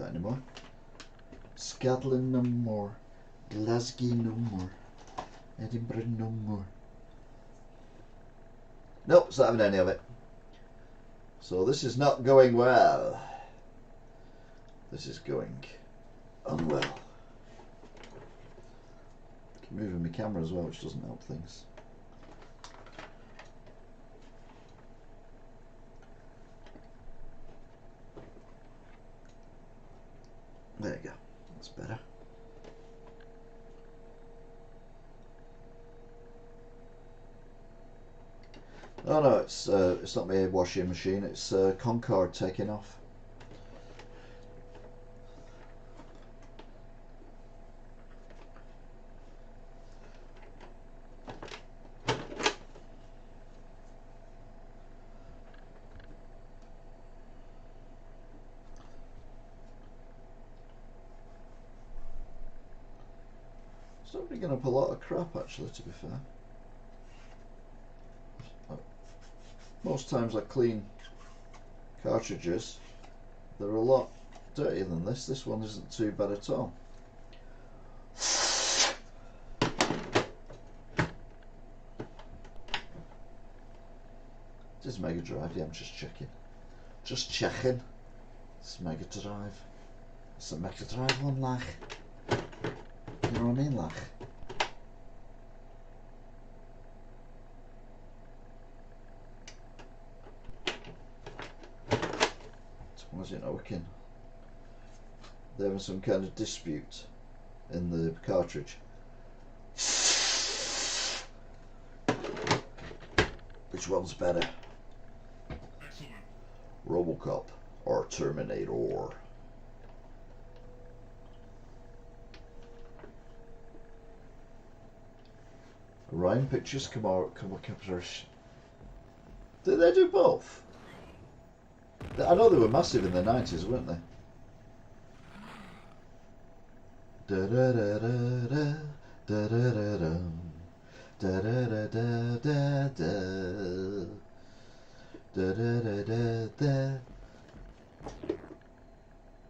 Anymore. Scotland no more. Glasgow no more. Edinburgh no more. Nope, it's not having any of it. So this is not going well. This is going unwell. Keep moving my camera as well, which doesn't help things. There you go. That's better. Oh no, it's not my washing machine. It's Concord taking off. It's not picking up a lot of crap actually, to be fair. Most times I clean cartridges, they're a lot dirtier than this. This one isn't too bad at all. This is Megadrive, yeah, I'm just checking. Just checking. It's Megadrive. It's a Megadrive one, like. You know what I mean, like? Why is it not working? There was some kind of dispute in the cartridge. Which one's better? Excellent. Robocop or Terminator? Ryan Pictures captures. Did they do both? I know they were massive in the 90s, weren't they? Da da da da da da da da da da da da da da da da da da.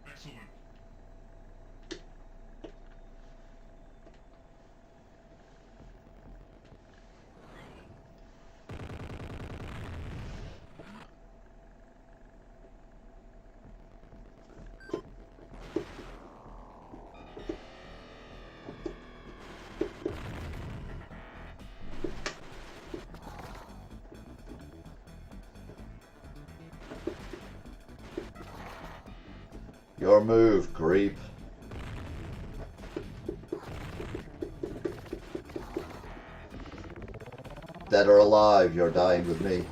Excellent. Your move, creep. Dead or alive, you're dying with me.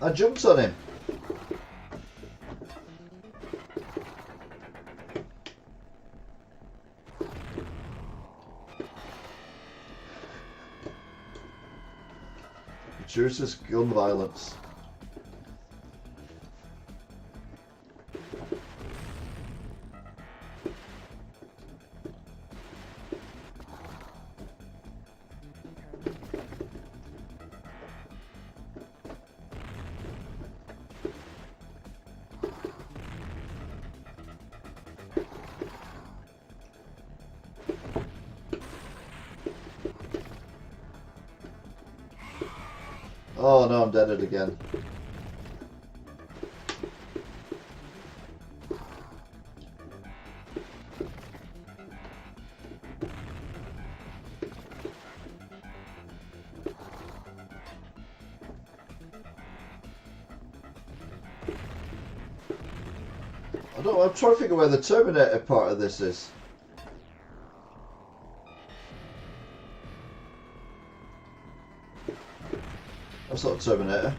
I jumped on him. Chooses gun violence. Oh no, I'm dead again. I'm trying to figure where the Terminator part of this is. That's not a Terminator.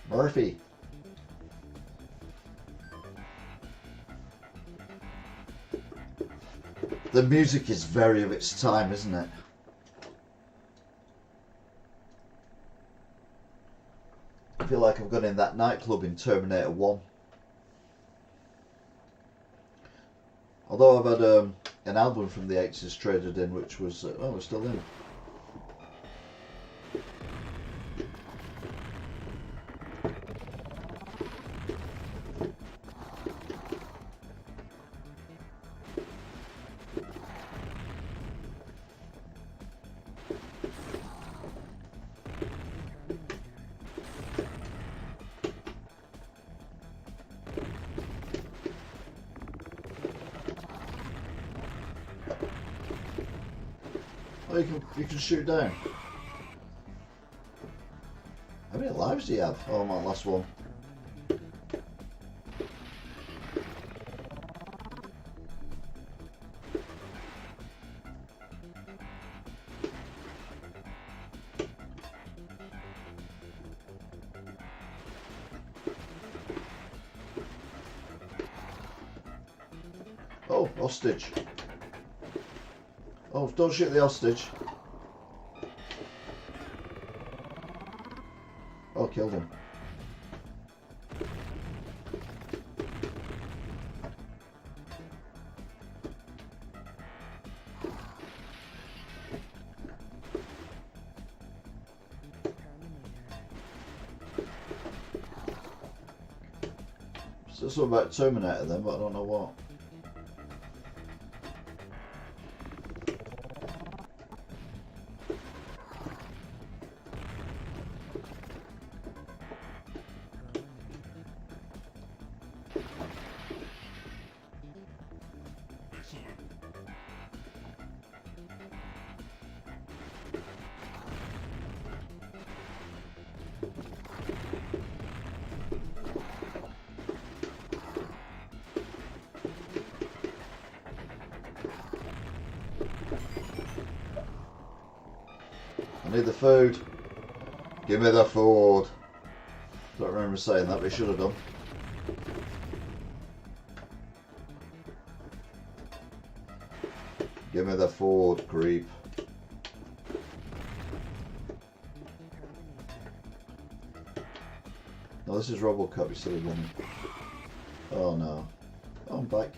Murphy. The music is very of its time, isn't it? I feel like I've gone in that nightclub in Terminator 1. Although I've had an album from the 80s traded in, which was, oh, we're still in. Oh, you can shoot down. How many lives do you have? Oh, my last one. Oh, hostage. Oh, don't shoot the hostage. Oh, killed him. So something about Terminator then, but I don't know what. I need the food. Give me the food. Don't remember saying that, but I should have done. Give me the food, creep. No, this is Robocop, you silly woman. Oh no. Oh, I'm back.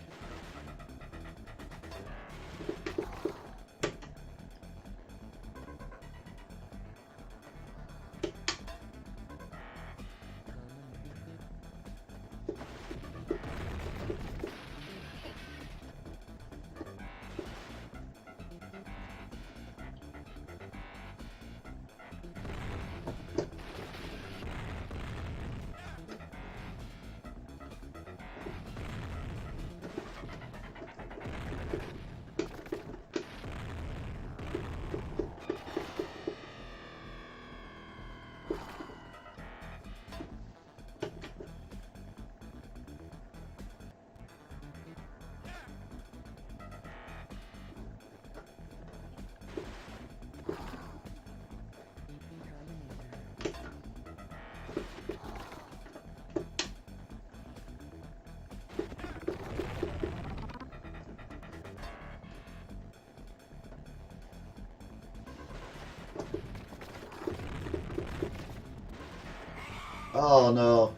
Oh no.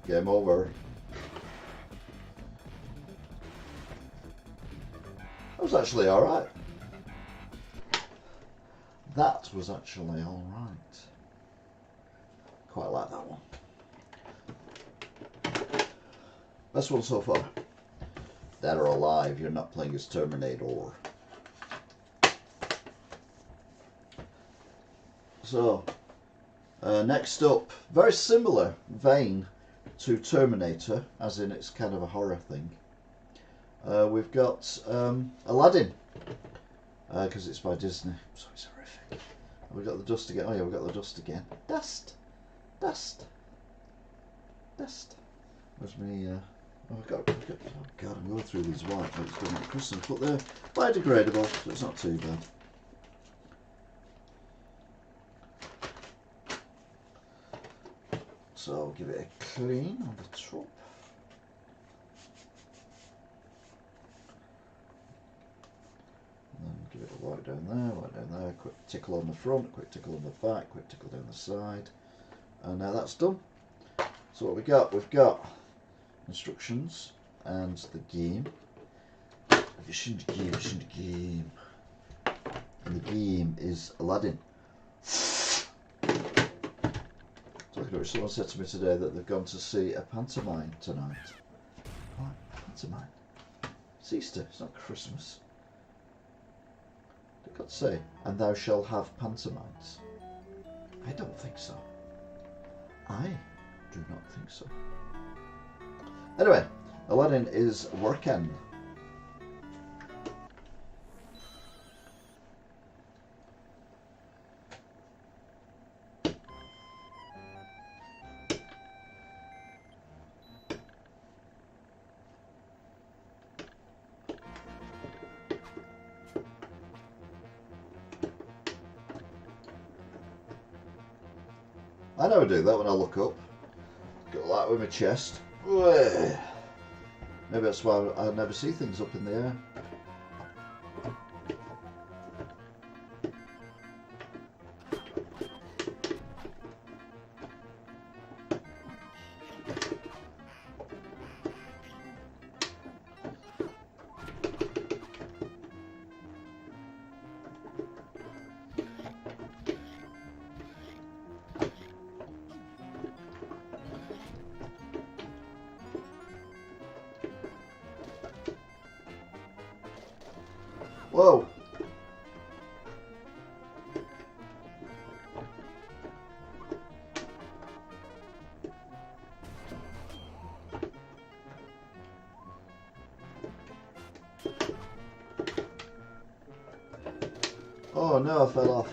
Game over. That was actually alright. That was actually alright. Quite like that one. Best one so far. Dead or alive, you're not playing as Terminator. So, next up, very similar vein to Terminator, as in it's kind of a horror thing. We've got Aladdin, because it's by Disney, so it's horrific. We've got the dust again. Oh yeah, we've got the dust again. Dust. Where's me? Oh, I've got, oh God, I'm going through these white books going at Christmas, but they're biodegradable, so it's not too bad. So I'll give it a clean on the top. And then give it a white down there, quick tickle on the front, quick tickle on the back, quick tickle down the side. And now that's done. So what we got? We've got instructions and the game. Game. And the game is Aladdin. Talking about, someone said to me today that they've gone to see a pantomime tonight. What? Pantomime? It's Easter, it's not Christmas. They've got to say, and thou shalt have pantomimes. I don't think so. I do not think so. Anyway, Aladdin is working. I never do that when I look up. Got like with my chest. Maybe that's why I never see things up in the air. Whoa! Oh no, I fell off.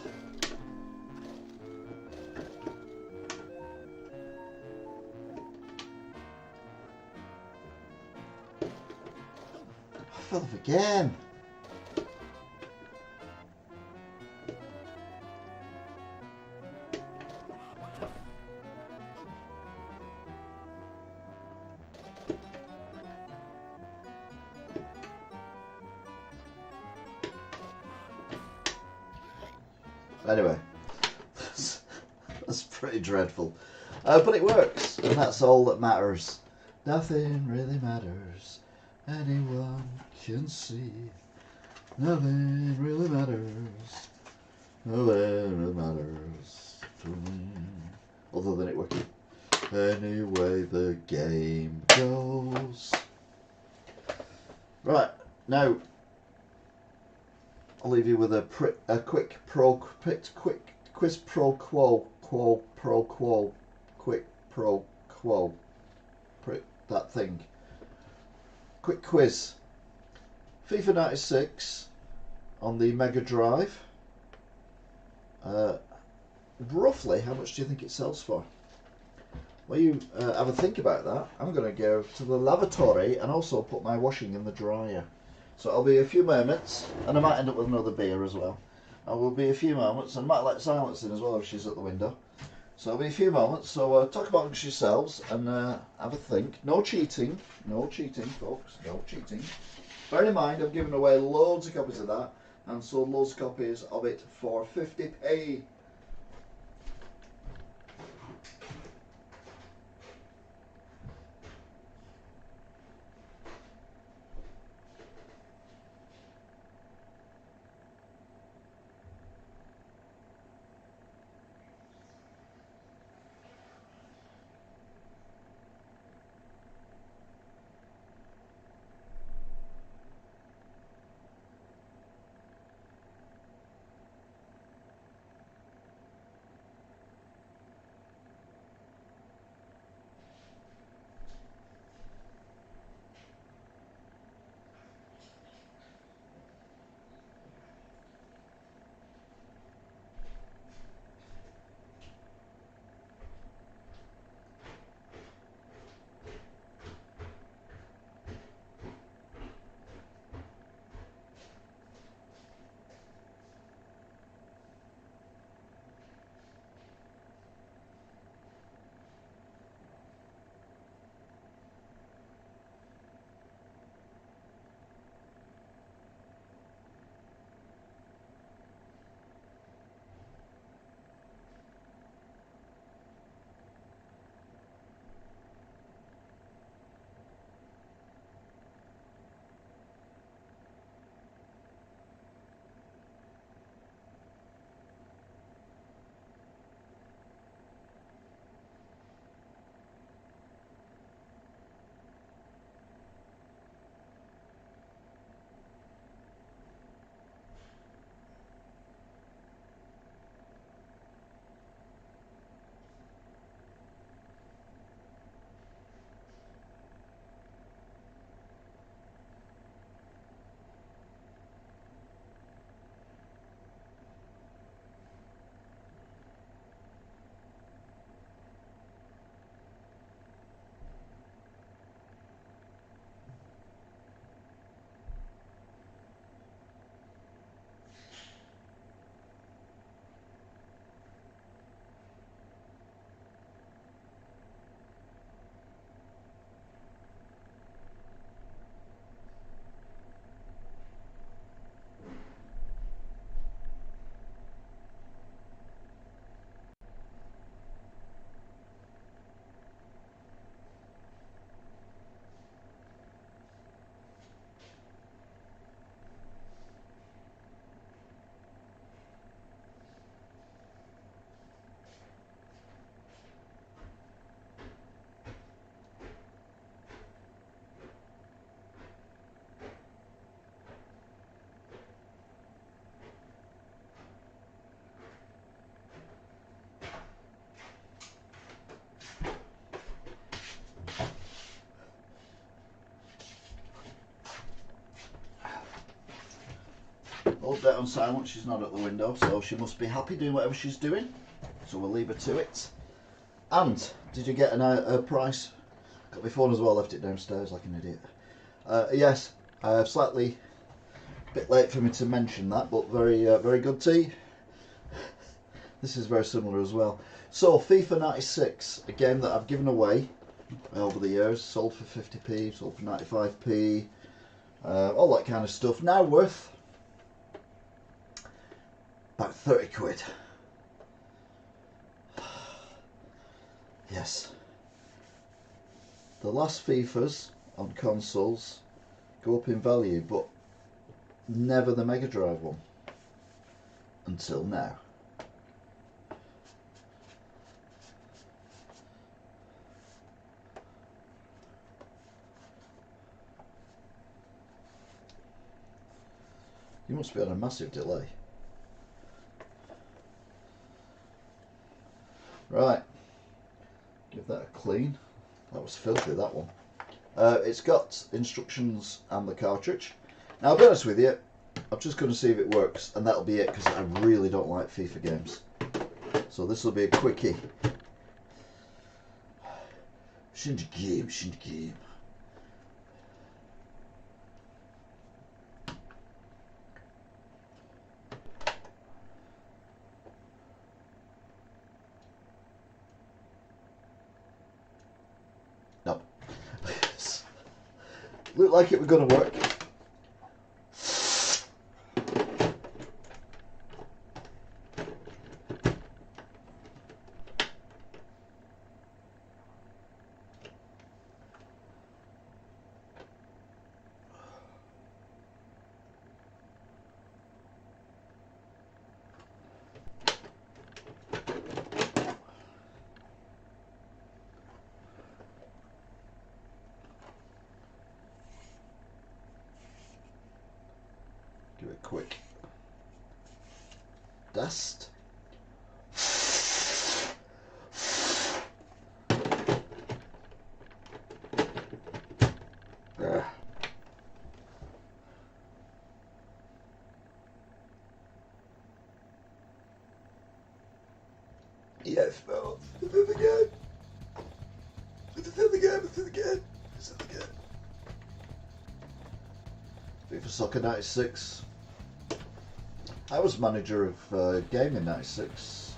I fell off again. Anyway, that's pretty dreadful. But it works, and that's all that matters. Nothing really matters. Anyone can see. Nothing really matters. Nothing really matters to me. Other than it working. Anyway, the game goes. Right, now I'll leave you with a quick quiz pro quo quick pro quo that thing. Quick quiz. FIFA 96 on the Megadrive. Roughly, how much do you think it sells for? While you have a think about that, I'm going to go to the lavatory and also put my washing in the dryer. So it'll be a few moments, and I might end up with another beer as well. I will be a few moments, and I might let Silence in as well if she's at the window. So it'll be a few moments, so talk amongst yourselves and have a think. No cheating, folks, no cheating. Bear in mind, I've given away loads of copies of that, and sold loads of copies of it for 50p. All dead on silent, she's not at the window, so she must be happy doing whatever she's doing. So we'll leave her to it. And, did you get a price? Got my phone as well, left it downstairs like an idiot. Yes, slightly bit late for me to mention that, but very good tea. This is very similar as well. So, FIFA 96, a game that I've given away over the years, sold for 50p, sold for 95p, all that kind of stuff. Now worth about 30 quid. Yes. The last FIFAs on consoles go up in value, but never the Megadrive one. Until now. You must be on a massive delay. Right. Give that a clean. That was filthy, that one. It's got instructions and the cartridge. Now, I'll be honest with you, I'm just going to see if it works, and that'll be it, because I really don't like FIFA games. So this will be a quickie. Shindy game. No. Looked like it was going to work. Give it a quick dust. Yes, well, it's in the game. It's in the game. It's in the game. It's in the game. FIFA Soccer 96. I was manager of game in 96.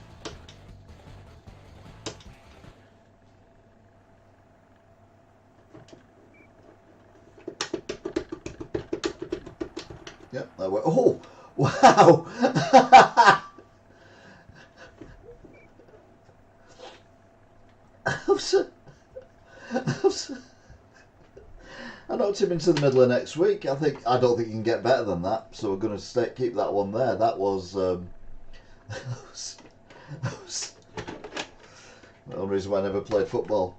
Yep, that went. Oh, wow! I knocked him into the middle of next week. I don't think you can get better than that. So we're going to keep that one there. That was the only reason why I never played football.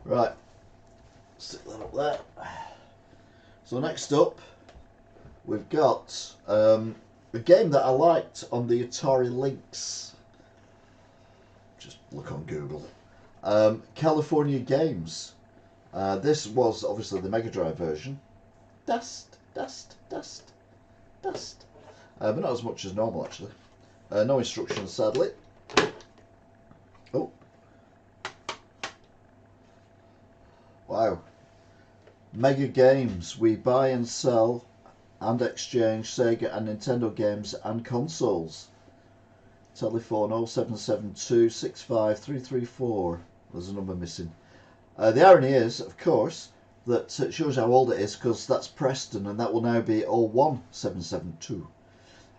Right, stick that up there. So next up, we've got a game that I liked on the Atari Lynx. Just look on Google. California Games. This was obviously the Megadrive version. Dust. But not as much as normal, actually. No instructions, sadly. Oh. Wow. Mega Games. We buy and sell and exchange Sega and Nintendo games and consoles. Telephone 0772 65334. There's a number missing. The irony is, of course, that it shows how old it is, because that's Preston, and that will now be 01772.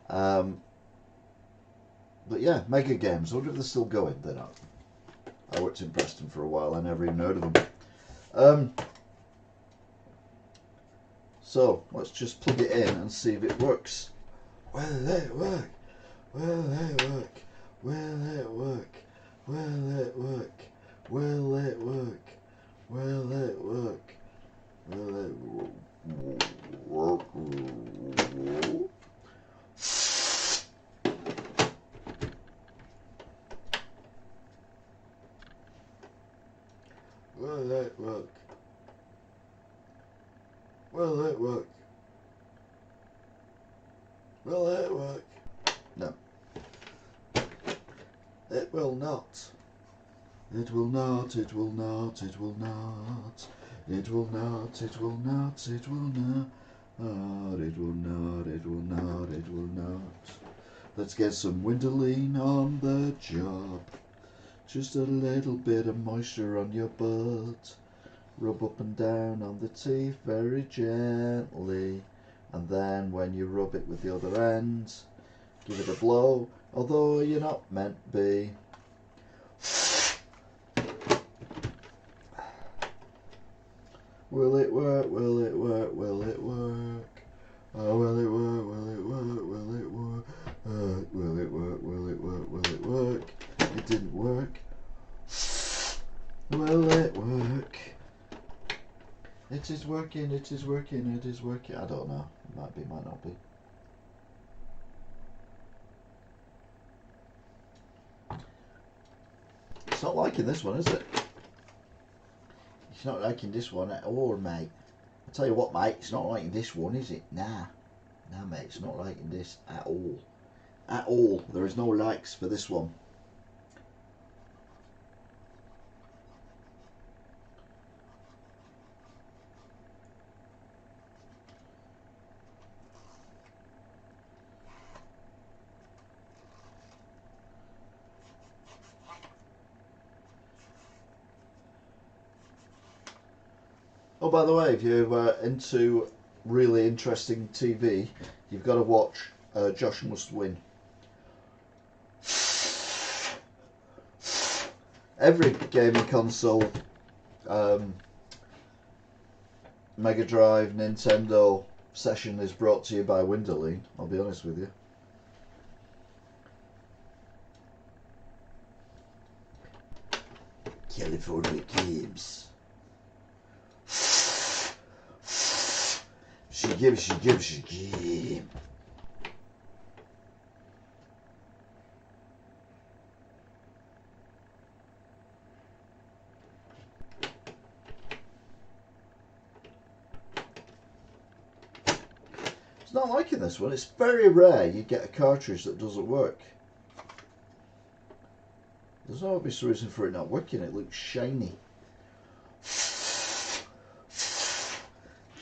But yeah, Mega Games. I wonder if they're still going. They're not. I worked in Preston for a while. I never even heard of them. So let's just plug it in and see if it works. Will it work? Will it work? Will it work? Will it work? Will it work? Will it work? Will it work? Will it work? Will it work? Will it work? No. It will not. It will not, it will not, it will not. It will not, it will not, it will not. It will not, it will not, it will not. Let's get some Winterline on the job. Just a little bit of moisture on your butt. Rub up and down on the teeth very gently. And then when you rub it with the other end, give it a blow, although you're not meant to be. Will it work? Will it work? Will it work? Oh, will it work? Will it work? Will it work? Will it work? Will it work? Will it work? It didn't work. Will it work? It is working, it is working, it is working. I don't know. It might be, might not be. It's not liking this one, is it? It's not liking this one at all, mate. I tell you what, mate, it's not liking this one, is it? Nah. Nah, mate, it's not liking this at all. At all. There is no likes for this one. Oh, by the way, if you're into really interesting TV, you've got to watch Josh Must Win. Every gaming console, Megadrive, Nintendo session is brought to you by Winterline, I'll be honest with you. California Games. She gives. It's not liking this one. It's very rare you get a cartridge that doesn't work. There's no obvious reason for it not working. It looks shiny.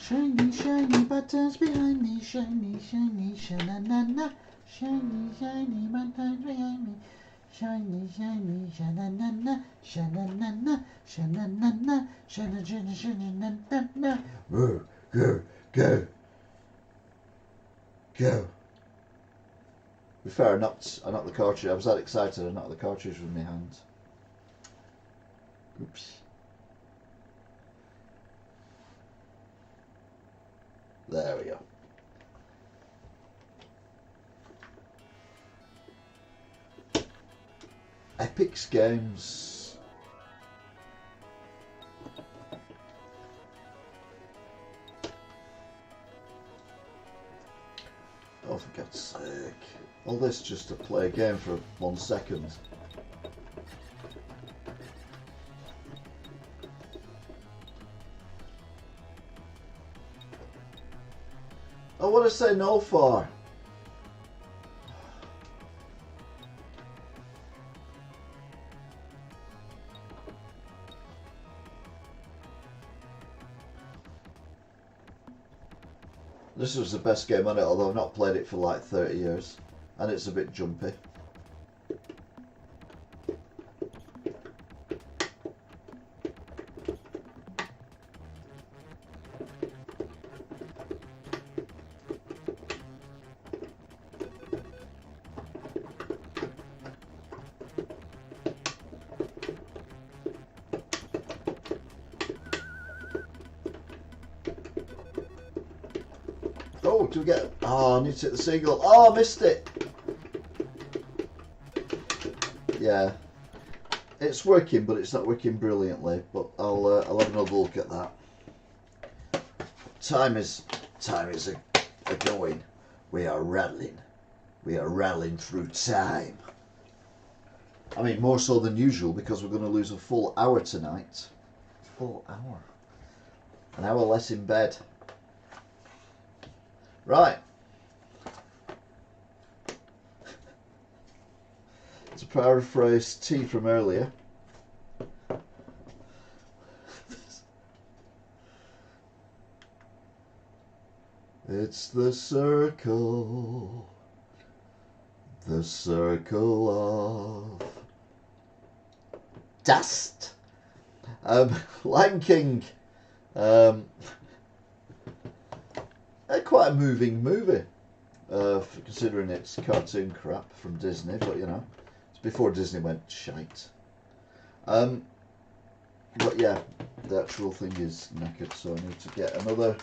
Shiny, shiny buttons behind me. Shiny, shiny, sha-na-na-na. Shiny, shiny buttons behind me. Shiny, shiny, sha-na-na-na. Sha-na-na-na. Sha-na-na-na. Sha-na-na-na. Go, go, go. Go. To be fair, I knocked the cartridge. I was that excited I knocked the cartridge with my hands. Oops. There we go. Epic's Games. Oh, for God's sake. All this just to play a game for 1 second. Oh, what did I say no for? This was the best game on it, although I've not played it for like 30 years. And it's a bit jumpy. Oh, do we get... Oh, I need to hit the seagull. Oh, I missed it. Yeah. It's working, but it's not working brilliantly. But I'll have another look at that. Time is a going. We are rattling. We are rattling through time. I mean, more so than usual, because we're going to lose a full hour tonight. Full hour. An hour less in bed. Right. To paraphrase T from earlier. It's the circle of dust. Lion King, quite a moving movie, considering it's cartoon crap from Disney, but you know, it's before Disney went shite. But yeah, the actual thing is knackered, so I need to get another.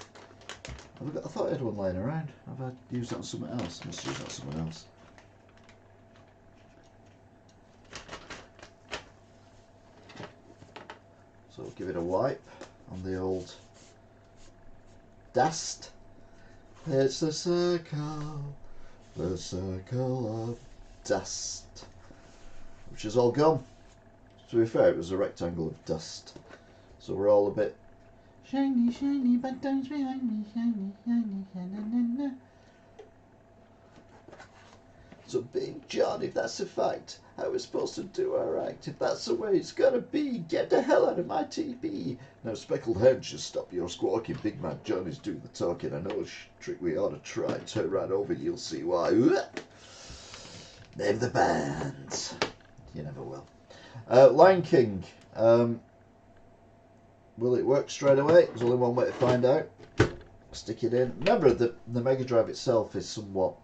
I thought I had one lying around. Have I used that on something else? I must use that on something else. So I'll give it a wipe on the old dust. It's the circle of dust, which is all gone. To be fair, it was a rectangle of dust, so we're all a bit shiny, shiny, but don't behind me, shiny, shiny, shiny. So Big John, if that's a fact, how we're supposed to do our act? If that's the way it's gotta be, get the hell out of my TV. Now speckled head, just stop your squawking. Big man John is doing the talking. I know a trick we ought to try. Turn right over, you'll see why. Name the band. You never will. Lion King. Will it work straight away? There's only one way to find out. Stick it in. Remember, the Megadrive itself is somewhat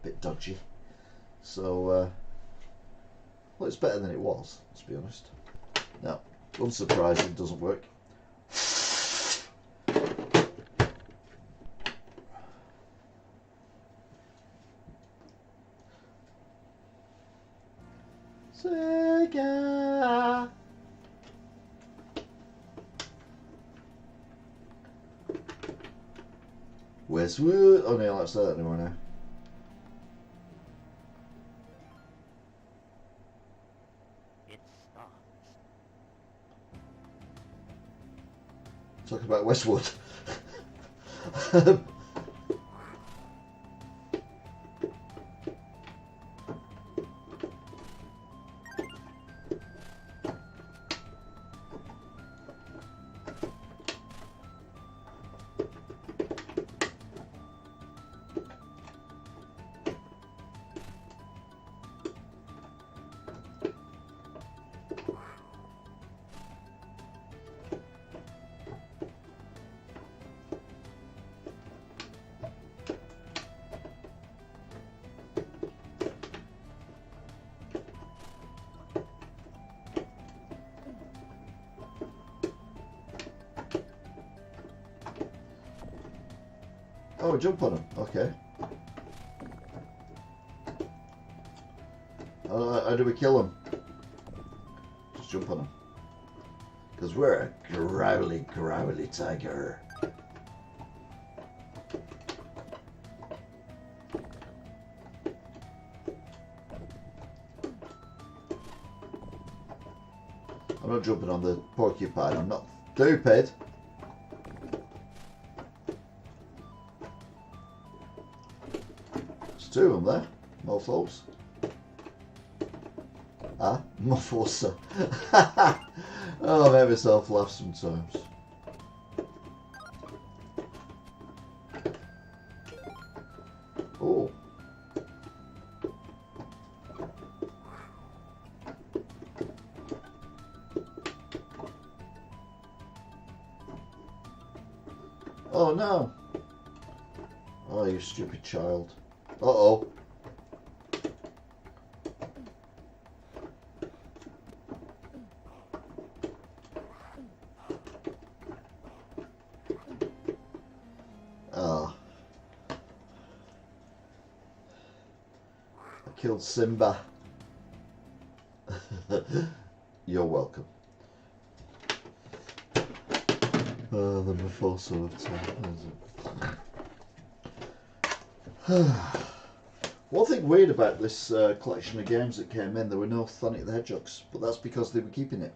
a bit dodgy. So, well, it's better than it was, let's be honest. Now, unsurprising, it doesn't work. Sega. Westwood. Oh no, let's say that anymore now. Talk about Westwood. Oh, jump on him. Okay. How do we kill him? Just jump on him. Because we're a growly, growly tiger. I'm not jumping on the porcupine. I'm not stupid. Two of them there, mofos. Ah, mofosa. Oh, I make myself laugh sometimes. Oh. Oh no. Oh, you stupid child. Uh-oh. Ah. I killed Simba. You're welcome. Oh, the Mufasa of time. One thing weird about this collection of games that came in, there were no Sonic the Hedgehogs, but that's because they were keeping it.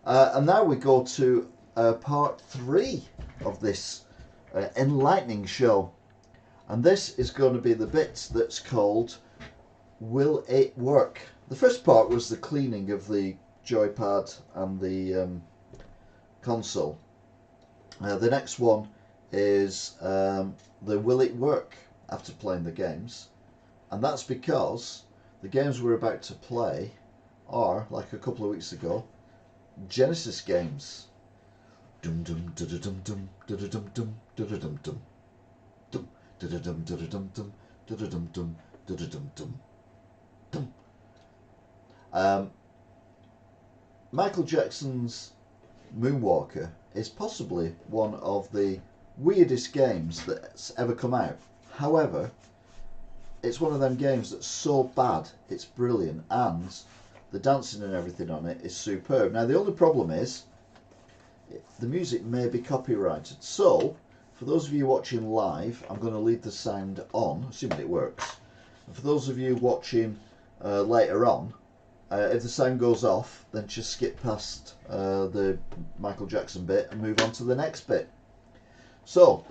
And now we go to part 3 of this enlightening show. And this is going to be the bit that's called Will It Work? The first part was the cleaning of the joypad and the console. The next one is the Will It Work after playing the games. And that's because the games we're about to play are, like a couple of weeks ago, Genesis games. Dum dum dum dum dum dum dum dum dum dum dum dum dum dum dum. Michael Jackson's Moonwalker is possibly one of the weirdest games that's ever come out. However, it's one of them games that's so bad it's brilliant, and the dancing and everything on it is superb. Now the only problem is the music may be copyrighted, so for those of you watching live, I'm going to leave the sound on, assuming it works. And for those of you watching later on, if the sound goes off, then just skip past the Michael Jackson bit and move on to the next bit. So,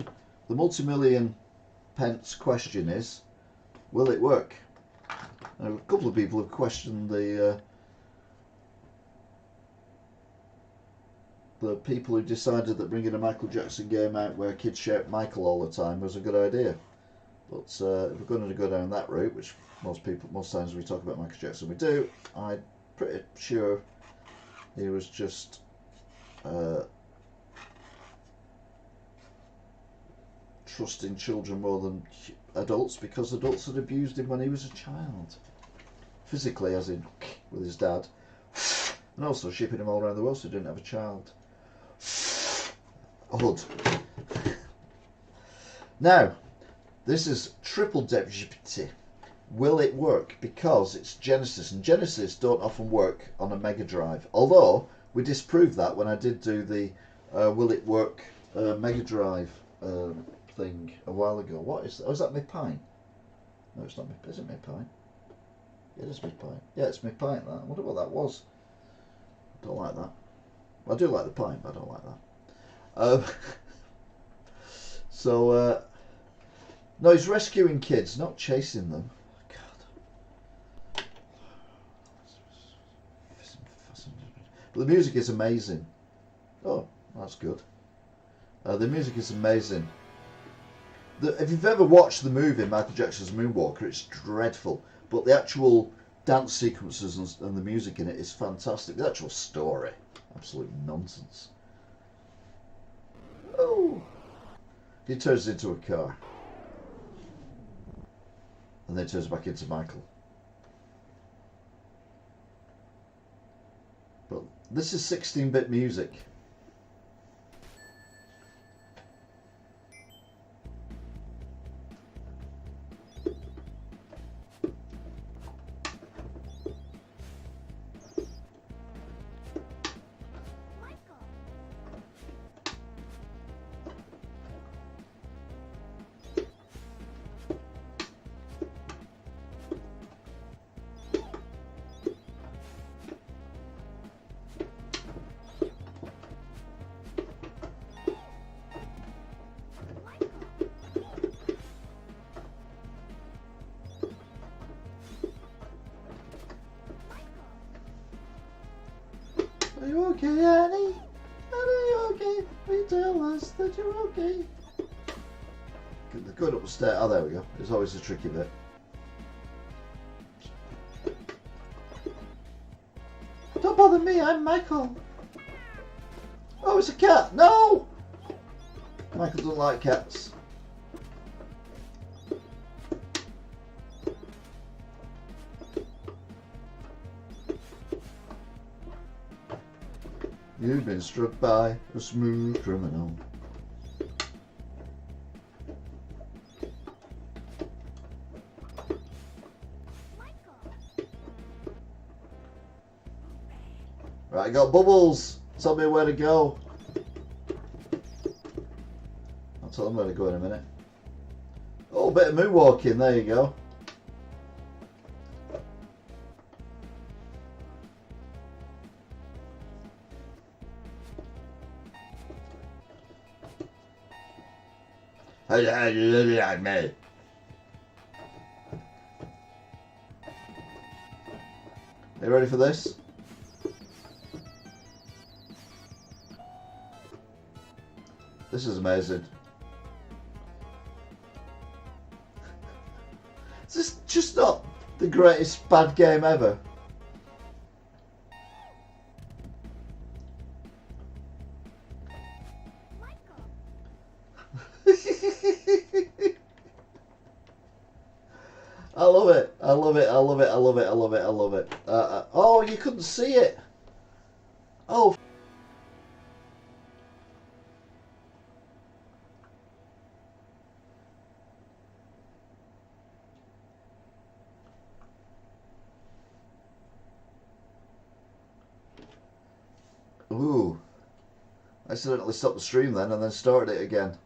the multi-million pence question is, will it work? Now, a couple of people have questioned the people who decided that bringing a Michael Jackson game out where kids shout Michael all the time was a good idea. But if we're going to go down that route, which most times we talk about Michael Jackson we do, I'm pretty sure he was just trusting children more than adults, because adults had abused him when he was a child. Physically, as in with his dad, and also shipping him all around the world so he didn't have a child. Hood. Now, this is triple deputy. Will it work? Because it's Genesis, and Genesis don't often work on a Megadrive. Although we disproved that when I did do the Will It Work Megadrive thing a while ago. What is that? Oh, is that my pint? No, it's not my. Is it my pint? Yeah, it is my pint. Yeah, it's my pint. That. I wonder what that was. I don't like that. I do like the pint, but I don't like that. No, he's rescuing kids, not chasing them. God. But the music is amazing. Oh, that's good. The music is amazing. If you've ever watched the movie Michael Jackson's Moonwalker, it's dreadful. But the actual dance sequences and the music in it is fantastic. The actual story, absolute nonsense. Oh! He turns into a car. And then turns back into Michael. But this is 16-bit music. Are you okay, Annie? Are you okay? Please tell us that you're okay. Going up the stairs. Oh, there we go. It's always a tricky bit. Don't bother me, I'm Michael. Oh, it's a cat. No! Michael doesn't like cats. You've been struck by a smooth criminal. Right, I got bubbles. Tell me where to go. I'll tell them where to go in a minute. Oh, a bit of moonwalking. There you go. How you looking at me? Are you ready for this? This is amazing. Is this just not the greatest bad game ever? I love it. I love it. I love it. I love it. I love it. I love it. Oh, you couldn't see it. Oh. Ooh. I accidentally stopped the stream then and then started it again.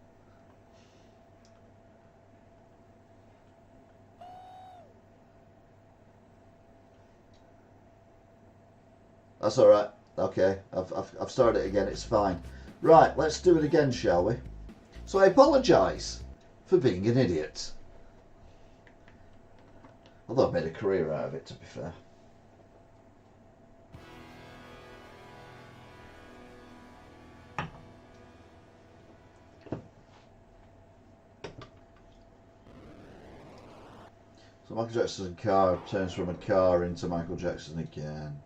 That's alright. Okay, I've started it again, it's fine. Right, let's do it again, shall we? So I apologise for being an idiot. Although I've made a career out of it, to be fair. So Michael Jackson's car turns from a car into Michael Jackson again.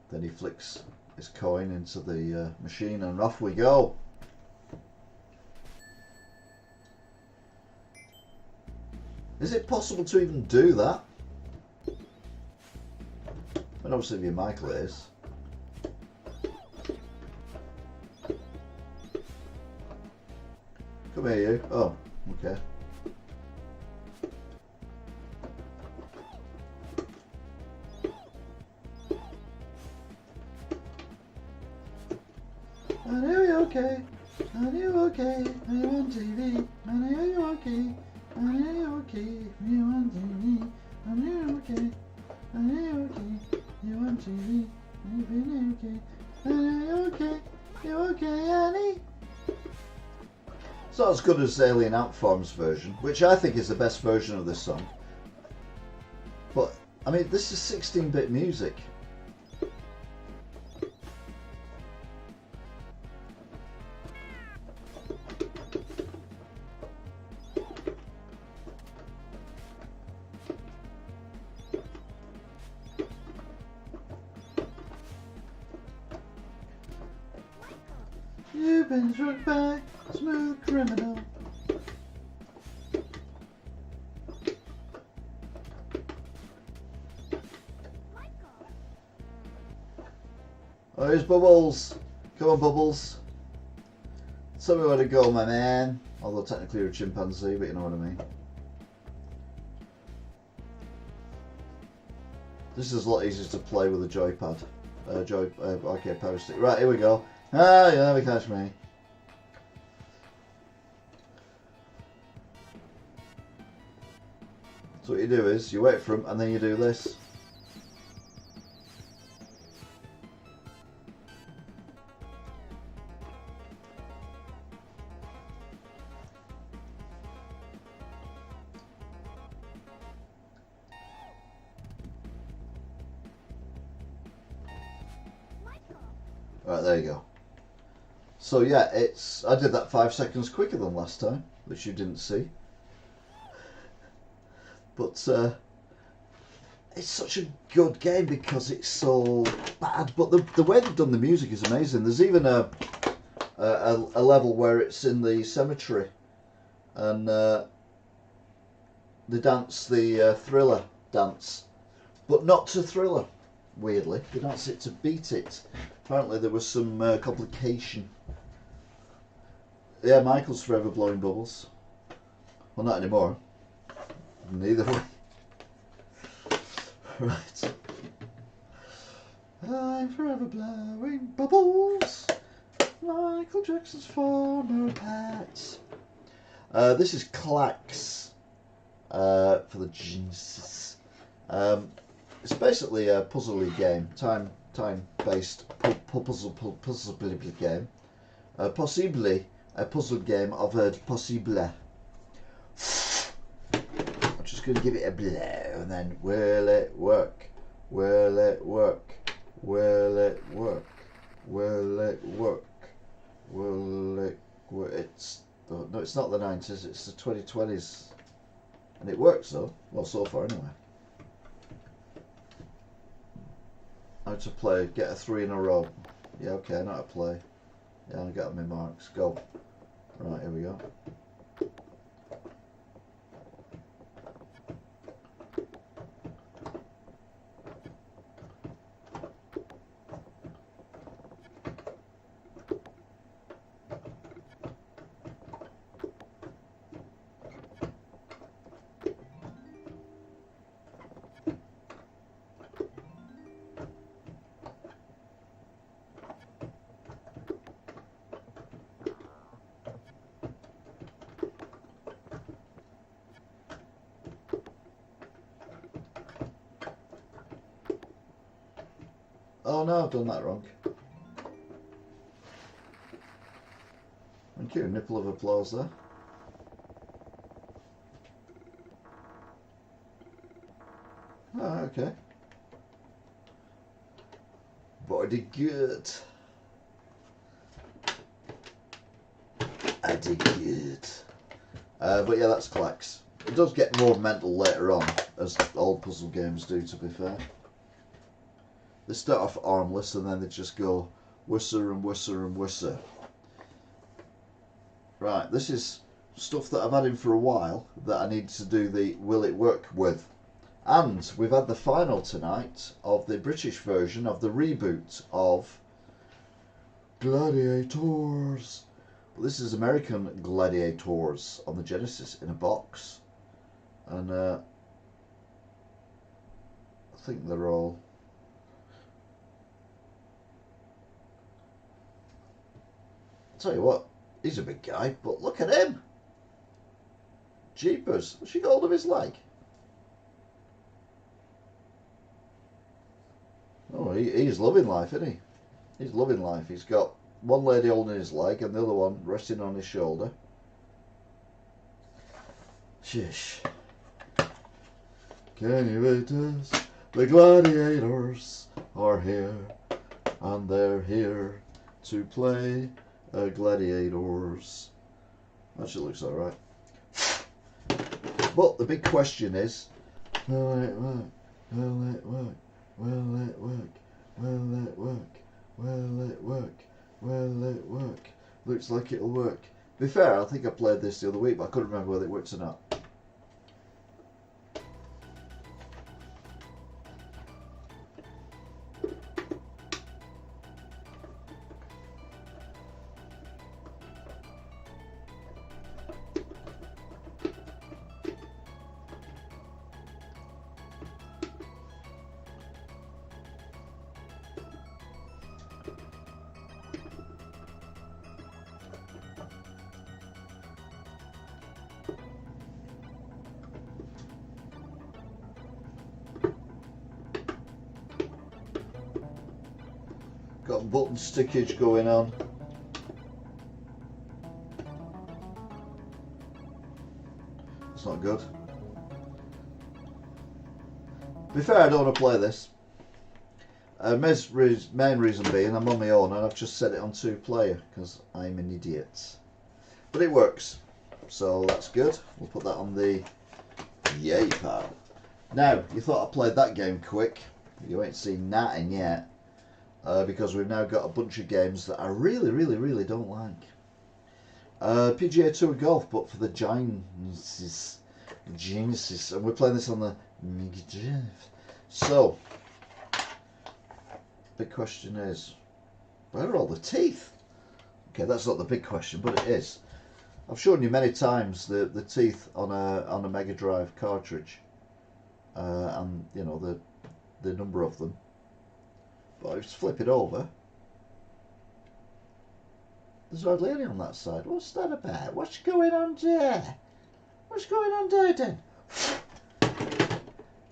Then he flicks his coin into the machine and off we go. Is it possible to even do that? And obviously if you're Michael it is. Come here you. Oh, okay. I know you're okay. I know you're okay. Are you on TV? I know you're okay. I know you're okay. Are you on TV? I know you're okay. I know you're okay. You're on TV. You've been okay. I know you're okay. You're okay, Annie. It's not as good as Alien Ant Farm's version, which I think is the best version of this song. But, I mean, this is 16-bit music. You've been struck by a smooth criminal. Oh, here's Bubbles. Come on, Bubbles. Tell me where to go, my man. Although technically you're a chimpanzee, but you know what I mean. This is a lot easier to play with a joypad. Arcade power stick. Right, here we go. Ah, you never catch me. So what you do is, you wait for him, and then you do this. Right, there you go. So yeah, I did that 5 seconds quicker than last time, which you didn't see. But it's such a good game because it's so bad. But the way they've done the music is amazing. There's even a level where it's in the cemetery, and they dance the Thriller dance, but not to Thriller. Weirdly, they dance it to Beat It. Apparently there was some complication. Yeah, Michael's forever blowing bubbles. Well, not anymore. Neither way. Right. I'm forever blowing bubbles. Michael Jackson's former pet. This is Clax for the Genesis. It's basically a puzzle game, time-based puzzle game. Possibly a puzzle game of a possible. I'm just going to give it a blow and then will it work? Will it work? Will it work? Will it work? Will it work? No, it's not the 90s, it's the 2020s. And it works though. Well, so far anyway. How to play, get a 3 in a row. Yeah, okay, I know how to play. Yeah, I got my marks. Go. Right, here we go. Oh no, I've done that wrong. Thank you, nipple of applause there. Oh, okay. But I did good. I did good. But yeah, that's Clax. It does get more mental later on, as all puzzle games do, to be fair. They start off armless and then they just go whisser and whisser and whisser. Right, this is stuff that I've had in for a while that I need to do the will it work with. And we've had the final tonight of the British version of the reboot of Gladiators. Well, this is American Gladiators on the Genesis in a box. And I think they're all... I'll tell you what, he's a big guy, but look at him. Jeepers, has she got hold of his leg? Oh, he's loving life, isn't he? He's loving life. He's got one lady holding his leg and the other one resting on his shoulder. Shish. Can you wait us? The gladiators are here, and they're here to play gladiators. Actually looks alright. But the big question is, will it work? Will it work? Will it work? Will it work? Will it work? Will it work? Looks like it'll work. To be fair, I think I played this the other week, but I couldn't remember whether it worked or not. Got button stickage going on. That's not good. To be fair, I don't want to play this. Main reason being I'm on my own and I've just set it on 2-player because I'm an idiot. But it works, so that's good. We'll put that on the yay pile. Now, you thought I played that game quick. You ain't seen nothing yet. Because we've now got a bunch of games that I really don't like. PGA Tour Golf, but for the Genesis, and we're playing this on the Megadrive. So, big question is, where are all the teeth? Okay, that's not the big question, but it is. I've shown you many times the teeth on a Megadrive cartridge, and you know the number of them. But I just flip it over. There's hardly any on that side. What's that about? What's going on there? What's going on there then?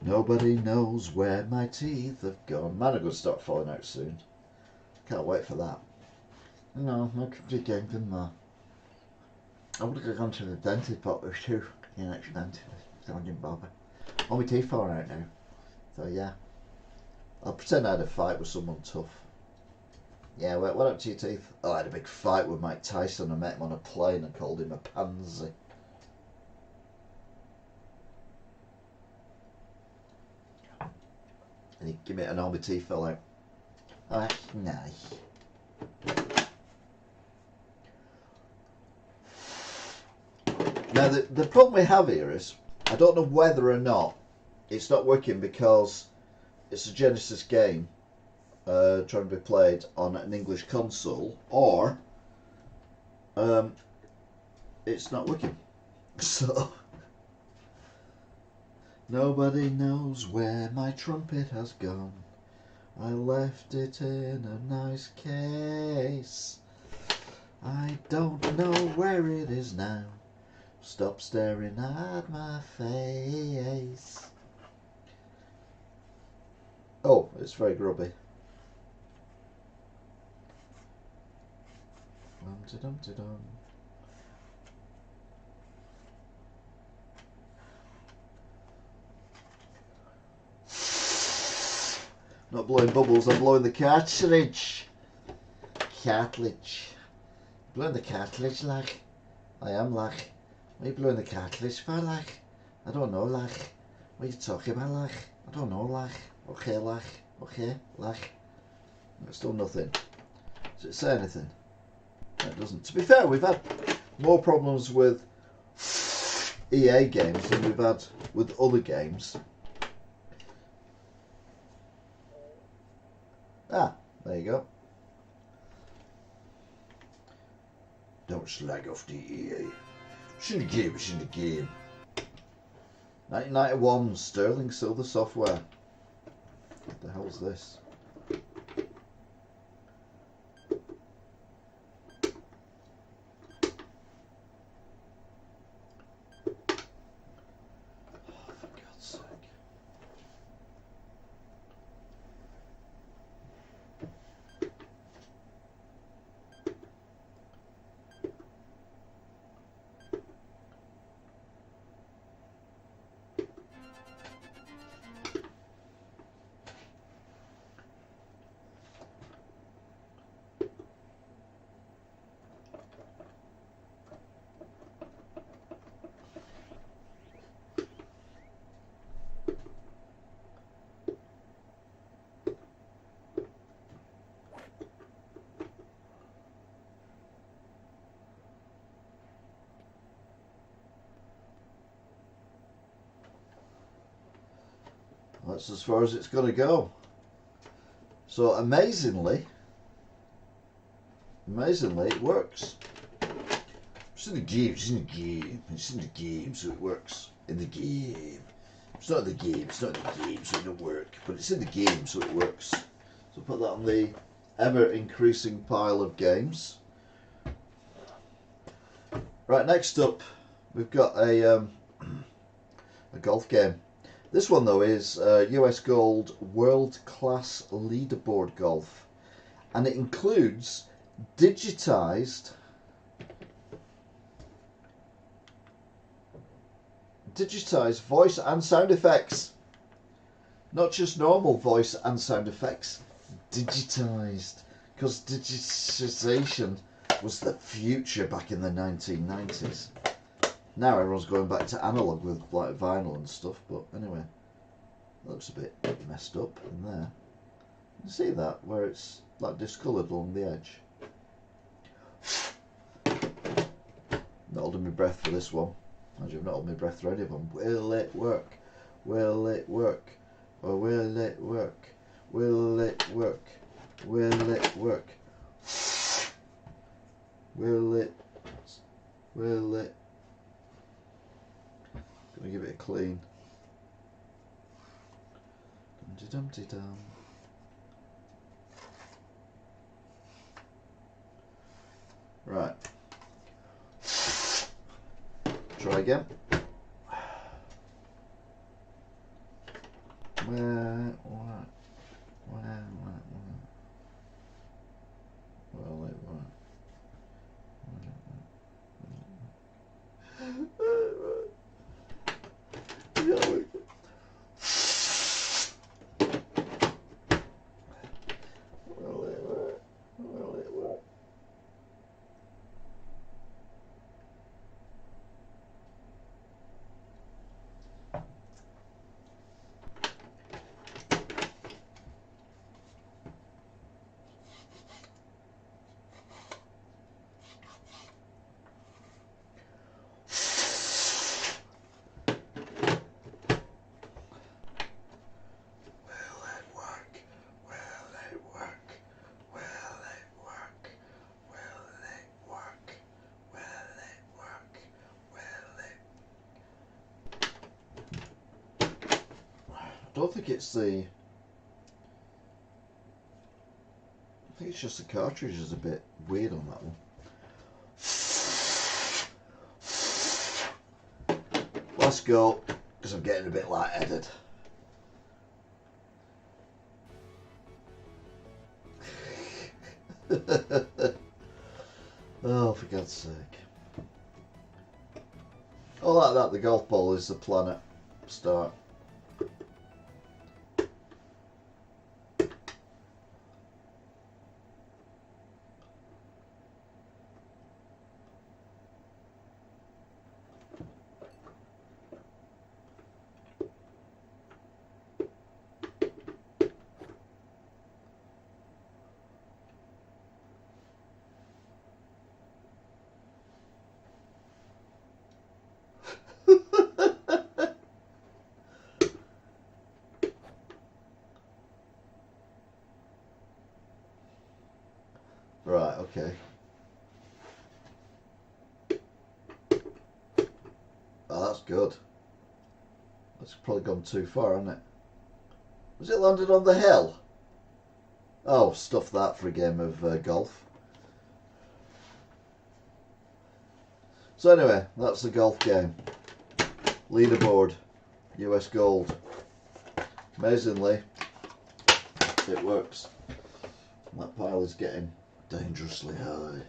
Nobody knows where my teeth have gone. Man, I'm going to start falling out soon. Can't wait for that. No, I could be getting good now. I would have gone to the dentist, but it was too inexpensive. So I didn't bother. All my teeth falling out now. So yeah. I'll pretend I had a fight with someone tough. Yeah, what happened to your teeth? Oh, I had a big fight with Mike Tyson. I met him on a plane and called him a pansy. And he gave me it and all my teeth fell out. Oh, that's nice. Now, the problem we have here is, I don't know whether or not it's not working because it's a Genesis game trying to be played on an English console, or it's not working. So, nobody knows where my trumpet has gone. I left it in a nice case. I don't know where it is now. Stop staring at my face. Oh, it's very grubby. Dum-de-dum-de-dum. Not blowing bubbles, I'm blowing the cartridge. Cartridge. Blowing the cartridge, like. I am, like. What are you blowing the cartridge for, like? I don't know, like. What are you talking about, like? I don't know, like. Okay, like. Okay, like. It's still nothing. Does it say anything? No, it doesn't. To be fair, we've had more problems with EA games than we've had with other games. Ah, there you go. Don't slag off the EA. It's in the game, it's in the game. 1991 Sterling Silver Software. What the hell's this? Oh, for God's sake. That's as far as it's going to go. So amazingly, it works. It's in the game, it's in the game, it's in the game, so it works. In the game. It's not in the game, it's not in the game, so it don't work. But it's in the game, so it works. So put that on the ever increasing pile of games. Right, next up, we've got a golf game. This one though is US Gold World Class Leaderboard Golf, and it includes digitized voice and sound effects. Not just normal voice and sound effects, digitized, because digitization was the future back in the 1990s. Now everyone's going back to analog with like vinyl and stuff, but anyway, it looks a bit messed up in there. You see that, where it's like discoloured along the edge. Not holding my breath for this one. Imagine I've not holding my breath for any of them. Will it work? Will it work? Or will it work? Will it work? Will it work? Will it? Will it? Gonna give it a clean. Dum-de-dum-de-dum. Right. Try again. Well, it won't. don't think it's the... I think it's just the cartridge is a bit weird on that one. Let's go, because I'm getting a bit lightheaded. Oh, for God's sake. Oh, like that, the golf ball is the planet start. Right, okay. Oh, that's good. That's probably gone too far, hasn't it? Was it landed on the hill? Oh, stuff that for a game of golf. So anyway, that's the golf game. Leaderboard, US Gold. Amazingly, it works. That pile is getting dangerously high.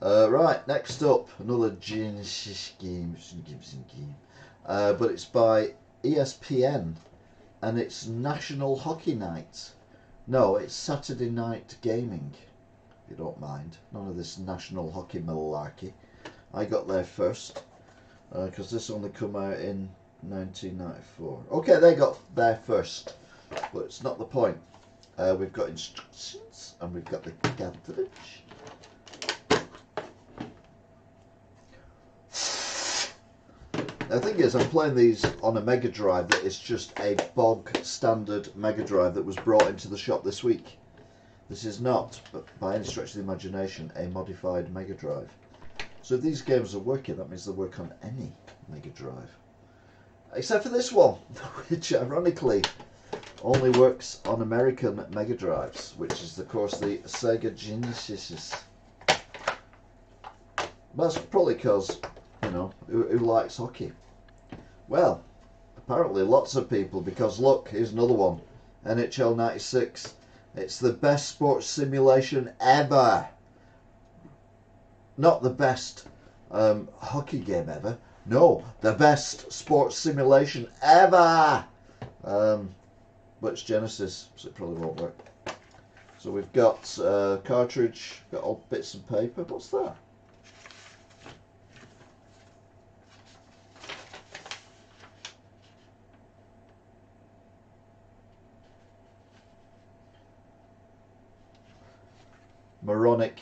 Right, next up, another Genesis game, but it's by ESPN, and it's National Hockey Night. No, it's Saturday Night Gaming, if you don't mind. None of this National Hockey malarkey. I got there first, because this only come out in 1994. Okay, they got there first, but it's not the point. We've got instructions, and we've got the cartridge. The thing is, I'm playing these on a Megadrive that is just a bog standard Megadrive that was brought into the shop this week. This is not, by any stretch of the imagination, a modified Megadrive. So if these games are working, that means they work on any Megadrive. Except for this one, which ironically only works on American Megadrives, which is of course the Sega Genesis. That's probably because, you know, who likes hockey? Well, apparently lots of people, because look, here's another one. NHL 96. It's the best sports simulation ever. Not the best hockey game ever. No, the best sports simulation ever. But it's Genesis, so it probably won't work. So we've got cartridge, got all bits of paper. What's that? Moronic.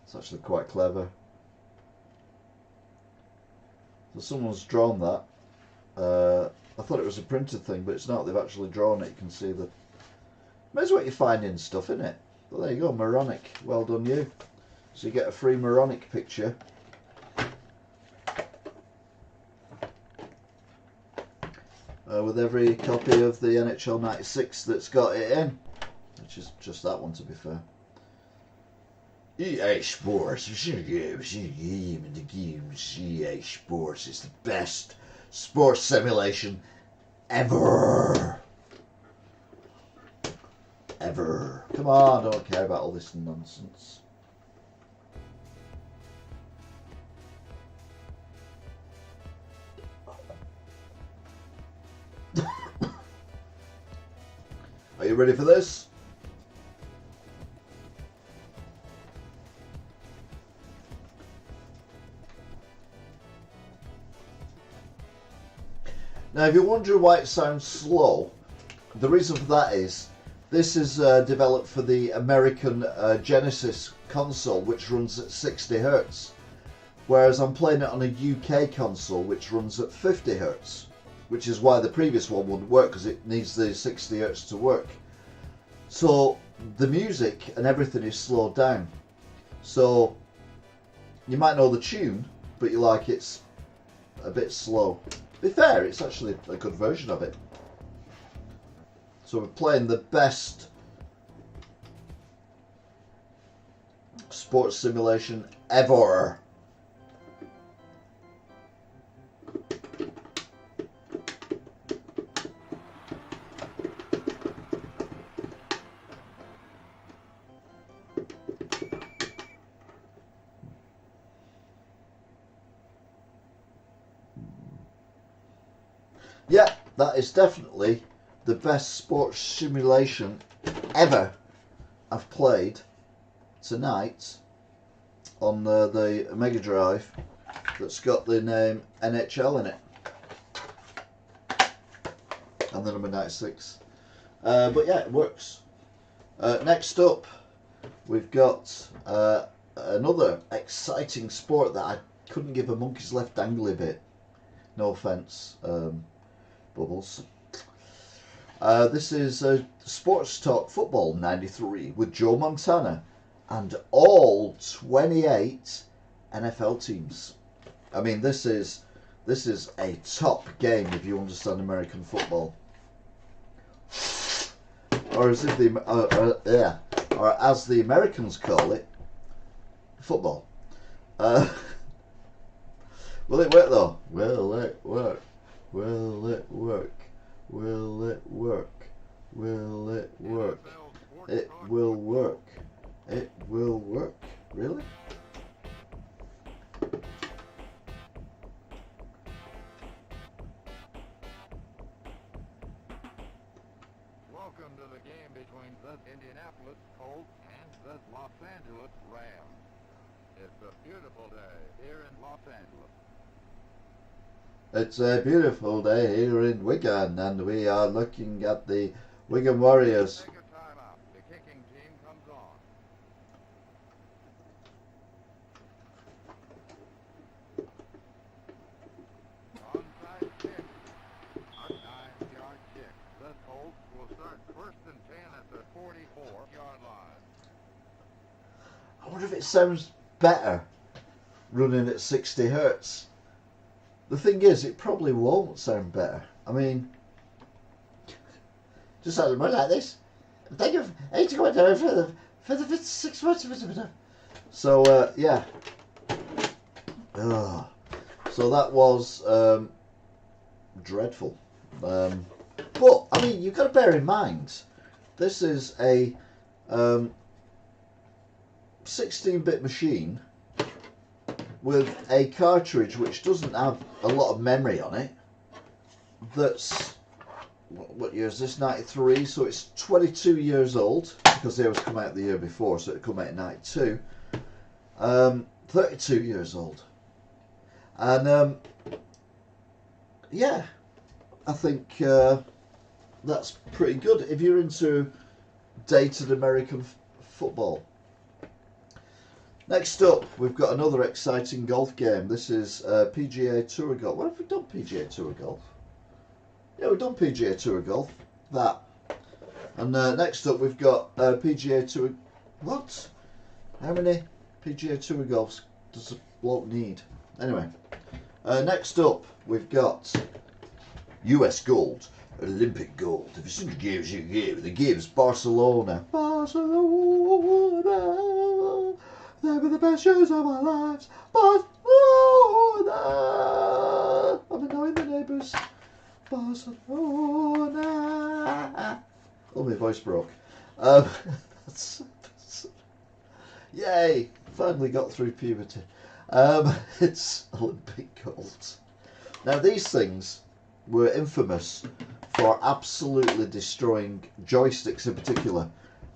It's actually quite clever. So someone's drawn that. I thought it was a printed thing, but it's not. They've actually drawn it. You can see the... Amazing what you find in stuff, isn't it? Well, there you go, moronic. Well done you. So you get a free moronic picture. With every copy of the NHL 96 that's got it in. Which is just that one, to be fair. EA Sports. EA Sports is the best sports simulation ever. Ever. Come on, I don't care about all this nonsense. Are you ready for this? Now, if you're wondering why it sounds slow, the reason for that is this is developed for the American Genesis console, which runs at 60 Hz, whereas I'm playing it on a UK console, which runs at 50 Hz, which is why the previous one wouldn't work, because it needs the 60 Hz to work. So the music and everything is slowed down. So you might know the tune, but you like it's a bit slow. To be fair, it's actually a good version of it. So we're playing the best sports simulation ever. Yeah, that is definitely the best sports simulation ever I've played tonight on the Megadrive that's got the name NHL in it and the number 96. But yeah, it works. Next up, we've got another exciting sport that I couldn't give a monkey's left dangly bit. No offence, Bubbles. This is Sports Talk Football 93 with Joe Montana and all 28 NFL teams. I mean, this is a top game if you understand American football, or as if or as the Americans call it, football. Will it work though? Will it work? Will it work? Will it work? Will it work? It will work. It will work. Really? Welcome to the game between the Indianapolis Colts and the Los Angeles Rams. It's a beautiful day here in Los Angeles. It's a beautiful day here in Wigan, and we are looking at the Wigan Warriors. Take a timeout. The kicking team comes on. Onside kick. A 9-yard kick. The Colts will start 1st and 10 at the 44-yard line. I wonder if it sounds better running at 60 hertz. The thing is, it probably won't sound better. I mean, just sounds more like this. Thank you. I need to go down for the 6 months. So yeah. Ugh. So that was dreadful. But I mean, you've got to bear in mind, this is a 16-bit machine with a cartridge which doesn't have a lot of memory on it. That's, what year is this? 93, so it's 22 years old, because they was come out the year before, so it come out in 92. 32 years old. And yeah, I think that's pretty good if you're into dated American football. Next up, we've got another exciting golf game. This is PGA Tour Golf. What have we done PGA Tour Golf? Yeah, we've done PGA Tour Golf. That. And next up, we've got PGA Tour... What? How many PGA Tour Golfs does a bloke need? Anyway. Next up, we've got US Gold. Olympic Gold. Have you seen the games you give? The games Barcelona. Barcelona. They were the best years of our lives. Barcelona. I'm annoying the neighbours. Barcelona. Oh, my voice broke. Yay! Finally got through puberty. It's Olympic Gold. Now, these things were infamous for absolutely destroying joysticks in particular.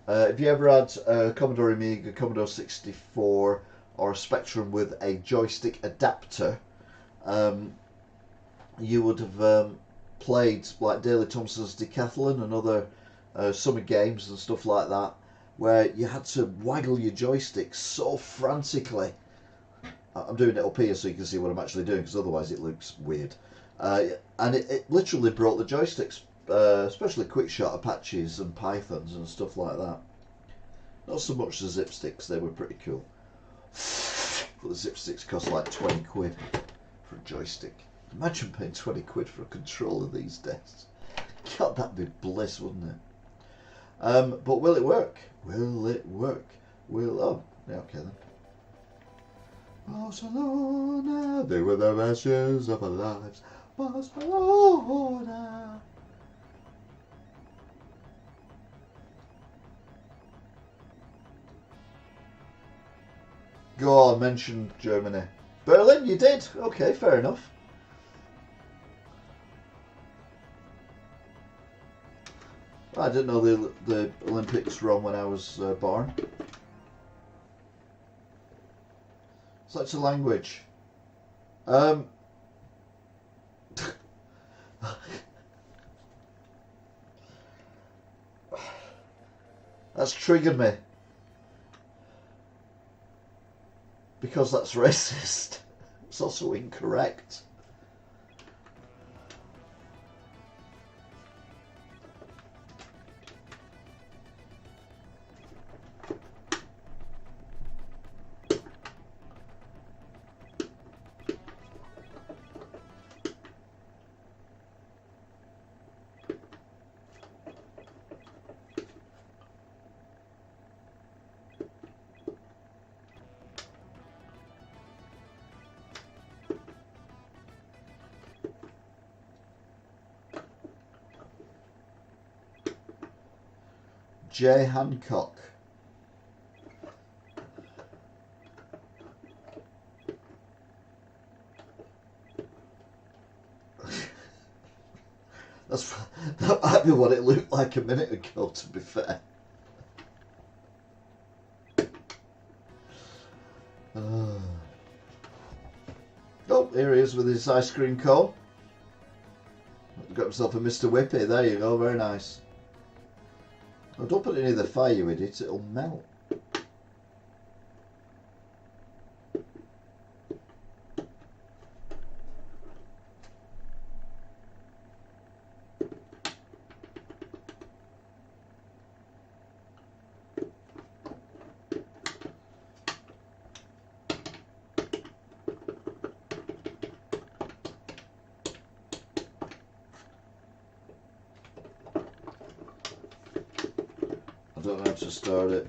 If you ever had a Commodore Amiga, Commodore 64, or a Spectrum with a joystick adapter, you would have played like Daley Thompson's Decathlon and other summer games and stuff like that, where you had to waggle your joystick so frantically. I'm doing it up here so you can see what I'm actually doing, because otherwise it looks weird. And it literally broke the joysticks, especially Quickshot Apaches and Pythons and stuff like that. Not so much the Zip Sticks, they were pretty cool. But the Zip Sticks cost like 20 quid for a joystick. Imagine paying 20 quid for a controller these days. God, that'd be bliss, wouldn't it? But will it work? Will it work? Oh, yeah, okay then. Barcelona, they were the ashes of our lives. Barcelona. Go on, mention Germany. Berlin, you did? Okay, fair enough. I didn't know the Olympics were on when I was born. Such a language. That's triggered me. Because that's racist. It's also incorrect. J. Hancock. That might be what it looked like a minute ago, to be fair. Oh, here he is with his ice cream cone. Got himself a Mr. Whippy. There you go, very nice. Oh, don't put it near the fire, you idiot, it'll melt. I don't know how to start it.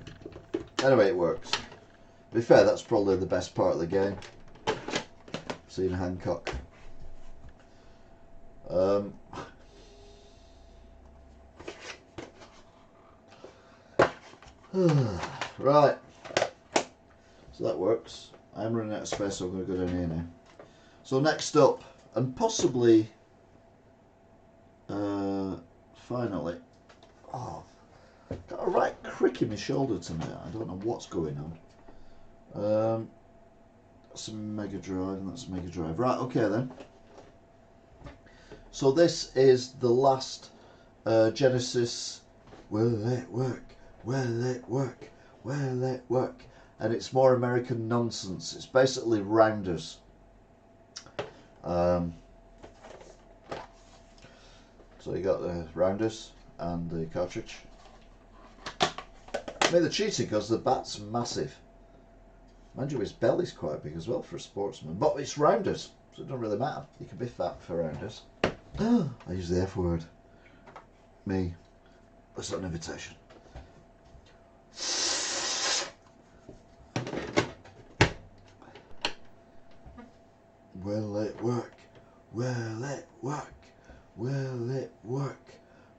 Anyway, it works. To be fair, that's probably the best part of the game. Seeing Hancock. Right. So that works. I'm running out of space, so I'm going to go down here now. So next up, and possibly, finally, got a right crick in my shoulder tonight. I don't know what's going on. That's a Megadrive, and that's a Megadrive. Right, okay then. So this is the last Genesis. Will it work? Will it work? Will it work? And it's more American nonsense. It's basically rounders. So you got the rounders and the cartridge. I mean, they're cheating because the bat's massive. Mind you, his belly's quite big as well for a sportsman. But it's rounders, so it doesn't really matter. You can be fat for rounders. I use the F word. Me. That's not an invitation. Will it work? Will it work? Will it work?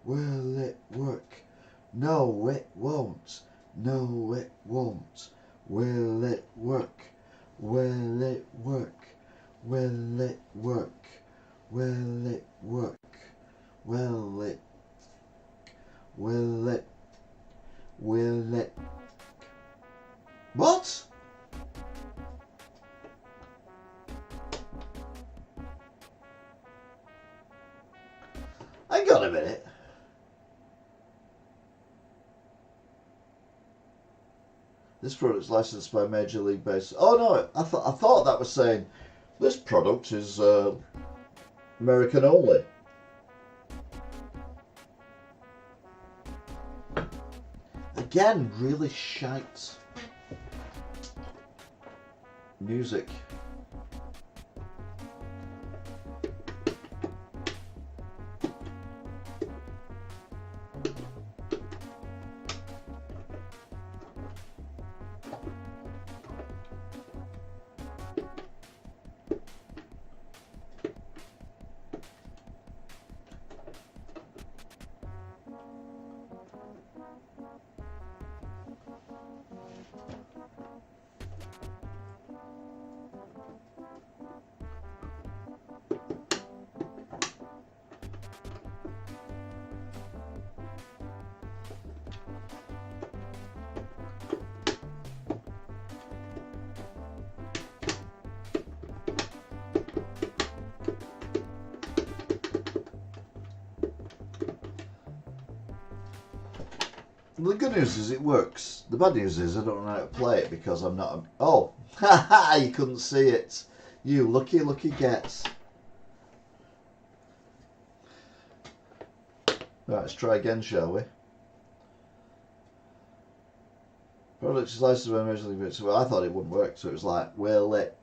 Will it work? No, it won't. No, it won't. Will it work? Will it work? Will it work? Will it work? Will it? Will it? Will it? What? Hang on a minute. This product's licensed by Major League Baseball. Oh no, I thought that was saying this product is American only. Again, really shite. music. The good news is it works. The bad news is I don't know how to play it because I'm not... Oh! Haha! You couldn't see it. You lucky gets. Right, let's try again, shall we? Product is licensed by Major League Baseball. Well, I thought it wouldn't work, so it was like, will it?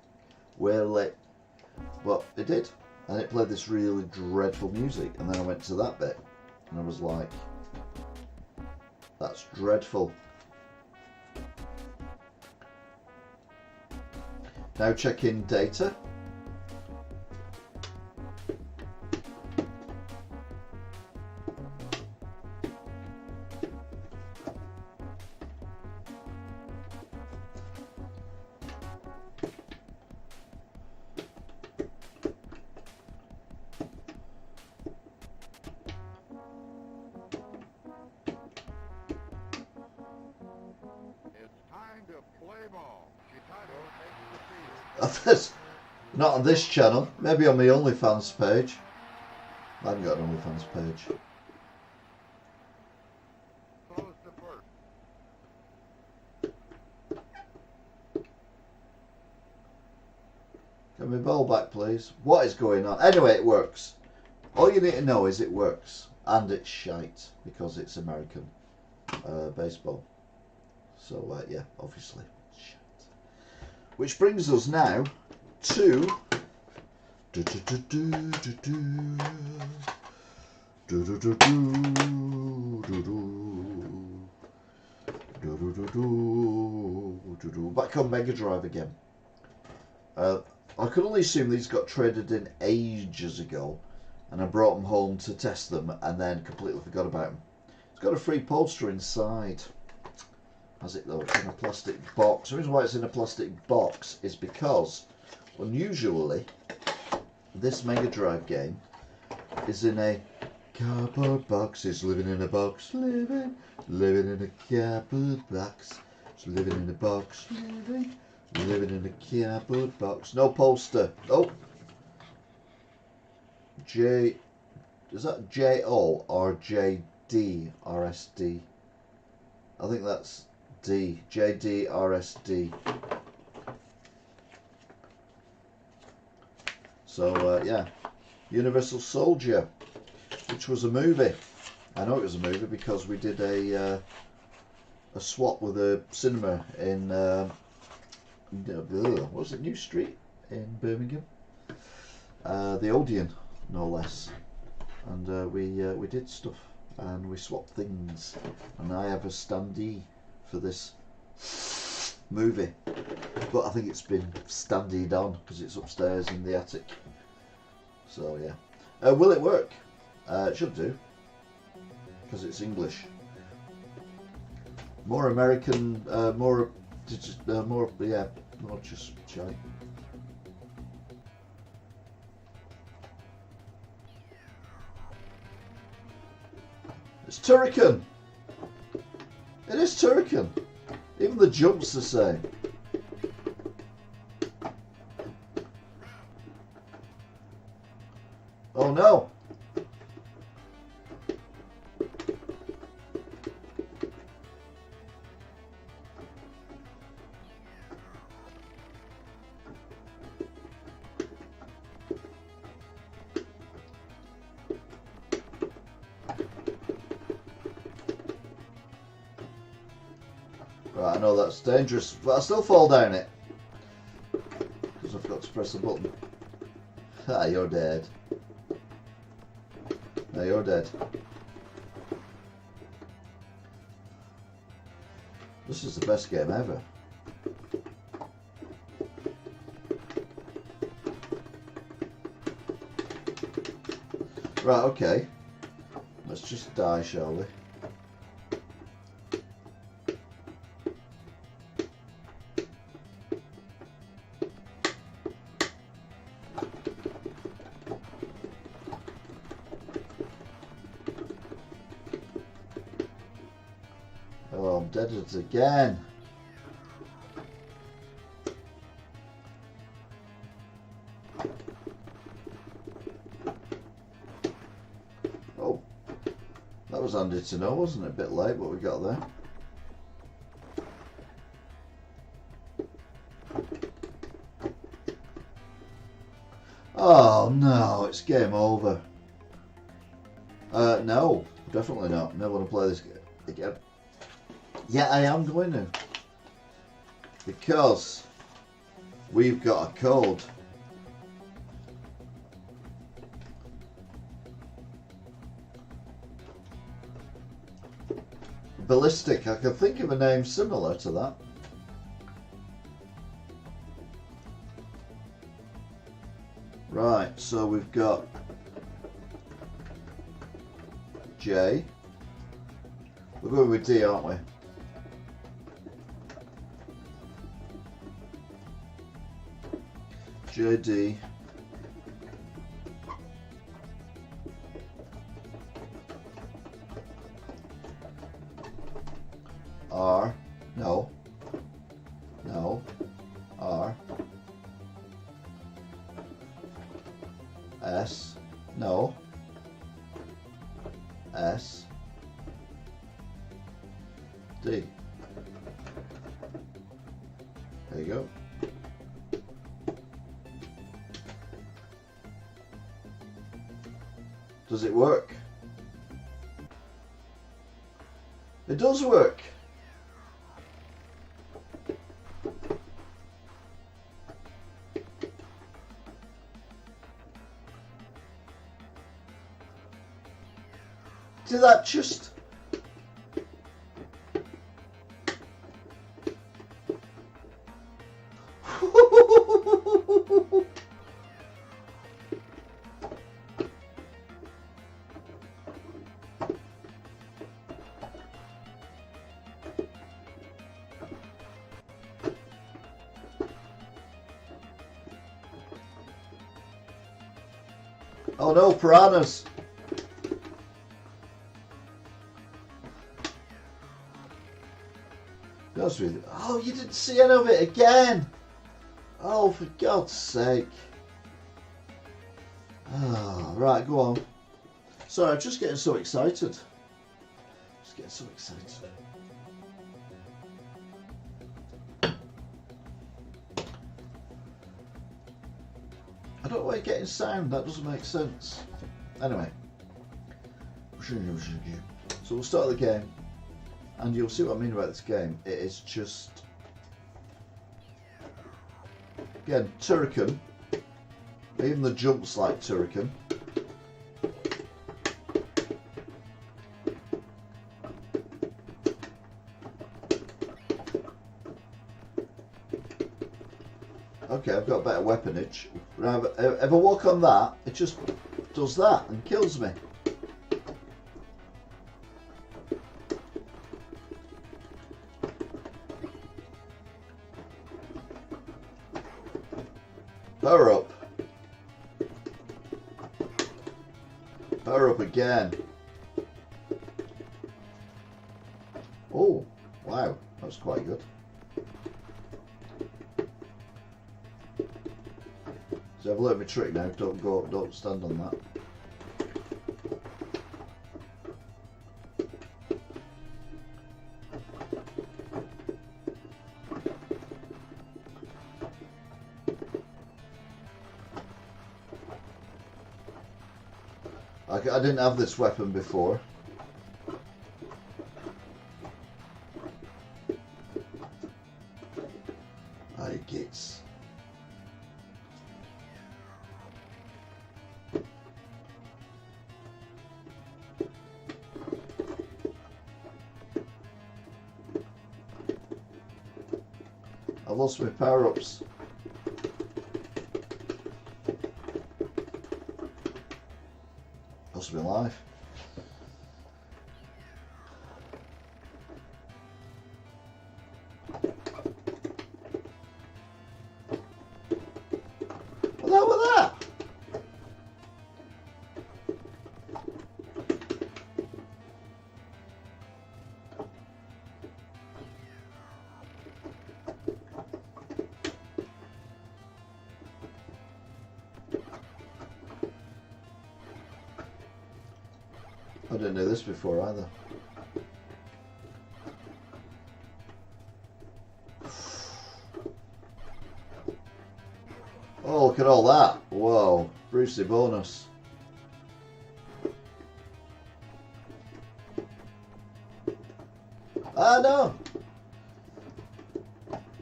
But it did. And it played this really dreadful music. And then I went to that bit. And I was like... That's dreadful. Now check in data. Not on this channel, maybe on my OnlyFans page. I haven't got an OnlyFans page. Get my ball back, please. What is going on? Anyway, it works. All you need to know is it works. And it's shite, because it's American baseball. So, yeah, obviously, shite. Which brings us now to back on Megadrive again. I could only assume these got traded in ages ago, and I brought them home to test them and then completely forgot about them. It's got a free poster inside. Has it though? It's in a plastic box. The reason why it's in a plastic box is because unusually this Megadrive game is in a cardboard box. It's living in a box, living in a cardboard box. It's living in a box, living in a cardboard box. No poster. Oh, J. Is that J-O or J-D R-S-D? I think that's D. J-D-R-S-D. So, yeah. Universal Soldier, which was a movie. I know it was a movie because we did a swap with a cinema in, what was it, New Street in Birmingham? The Odeon, no less. And we did stuff. And we swapped things, and I have a standee for this movie, but I think it's been standeed on because it's upstairs in the attic. So yeah, will it work? It should do, because it's English. More American, more just shy. It's Turrican! It is Turrican! Even the jump's the same. Oh no! Right, I know that's dangerous, but I still fall down it. press the button. Ah, you're dead. No, you're dead. This is the best game ever. Right, okay. Let's just die, shall we? Oh, I'm dead again. Oh, that was handy to know, wasn't it? A bit late, what we got there. Oh no, it's game over. No, definitely not. Never want to play this again. Yeah, I am going to. Because we've got a code. Ballistic, I can think of a name similar to that. Right, so we've got J. We're going with D, aren't we? JD. R. No. No. R. S. No. S. D. There you go. Does it work? It does work. Did that just... Oh no, piranhas! With you. Oh, you didn't see any of it again! Oh, for God's sake. Oh, right, go on. Sorry, I'm just getting so excited. Just getting so excited. I don't know why you're getting sound, that doesn't make sense. Anyway. So we'll start the game. And you'll see what I mean about this game. It is just... Again, Turrican. Even the jumps like Turrican. Okay, I've got better weaponage. If I walk on that, it just does that and kills me. Power up. Power up again. Oh, wow, that was quite good. So I've learned my trick now, don't stand on that. I didn't have this weapon before. I get. I've lost my power-ups. Lost my life. What the hell was that? I didn't know this before either. Oh, look at all that. Whoa, Brucey bonus. Ah, no.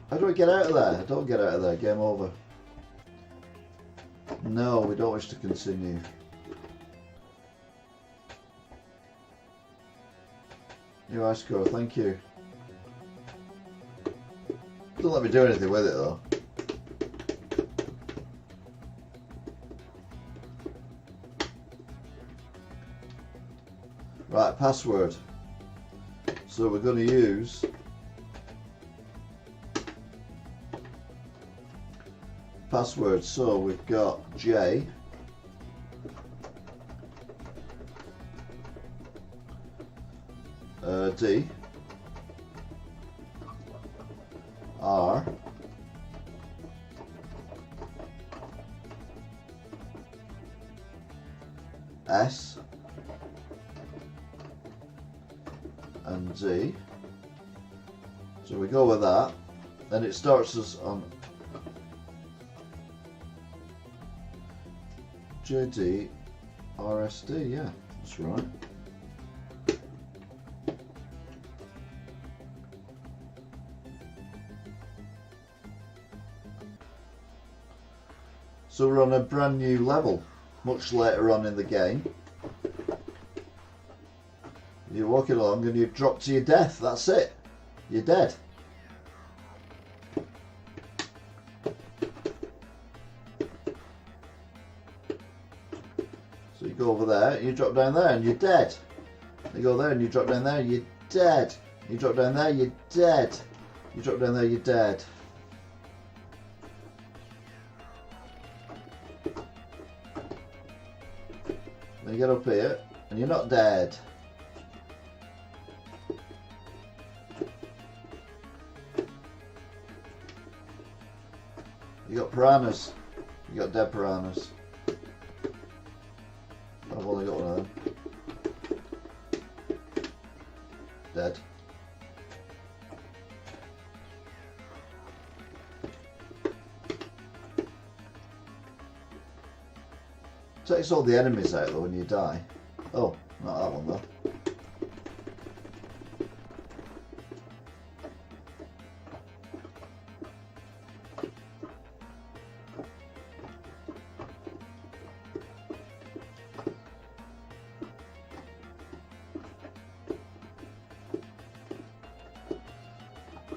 How do I get out of there? I don't get out of there. Game over. No, we don't wish to continue. New high score, thank you. Don't let me do anything with it though. Right, password. So we're going to use password. So we've got J, D, R, S, and Z. So we go with that, and it starts us on JD RSD. Yeah, that's right. So we're on a brand new level, much later on in the game. You're walking along and you drop to your death, that's it. You're dead. So you go over there, you drop down there and you're dead. You go there and you drop down there, you're dead. You drop down there, you're dead. You drop down there, you're dead. Then you get up here and you're not dead. You got piranhas. You got dead piranhas. I've only got one of them. Dead. Takes all the enemies out though when you die. Oh, not that one though.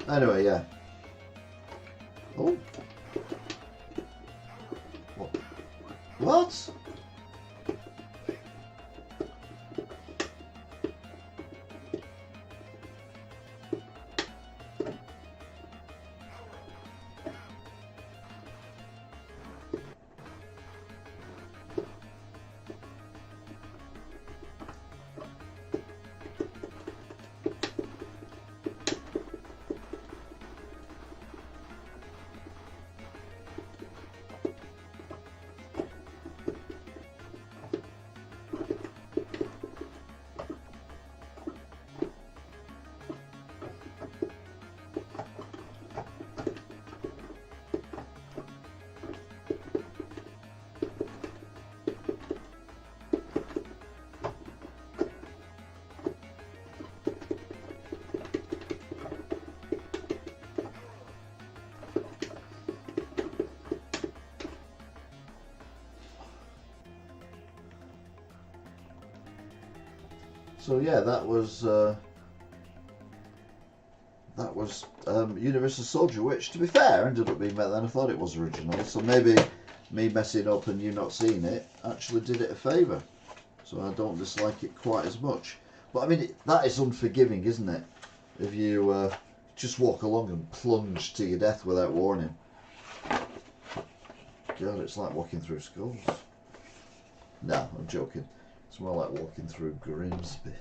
Anyway, yeah. Oh. What? So yeah, that was Universal Soldier, which, to be fair, ended up being better than I thought it was originally. So maybe me messing up and you not seeing it actually did it a favour. So I don't dislike it quite as much. But I mean, that is unforgiving, isn't it? If you just walk along and plunge to your death without warning. God, it's like walking through skulls. No, I'm joking. It's more like walking through Grimsby.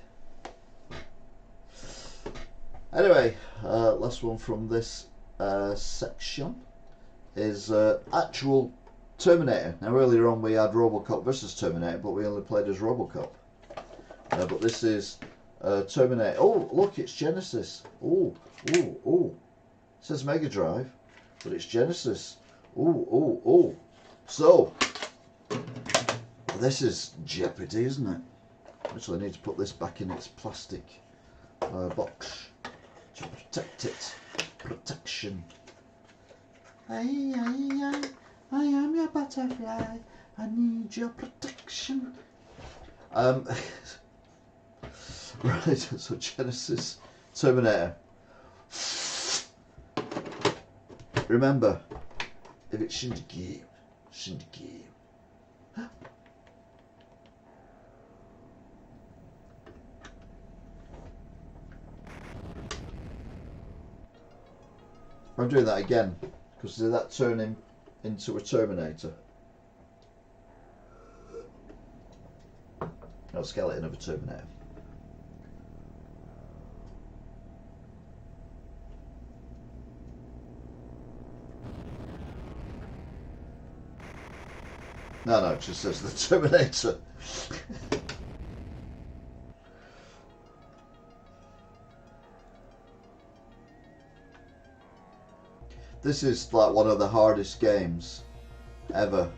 Anyway, last one from this section is actual Terminator. Now earlier on we had Robocop versus Terminator, but we only played as Robocop. But this is Terminator. Oh, look, it's Genesis. Oh. It says Megadrive, but it's Genesis. Oh. So, this is jeopardy, isn't it? Actually, I need to put this back in its plastic box to protect it. Protection. I am your butterfly. I need your protection. Right, so Genesis, Terminator. Remember, if it's in the game, it's in the game. I'm doing that again because did that turn him into a Terminator? No, skeleton of a Terminator. No, it just says the Terminator. This is like one of the hardest games ever.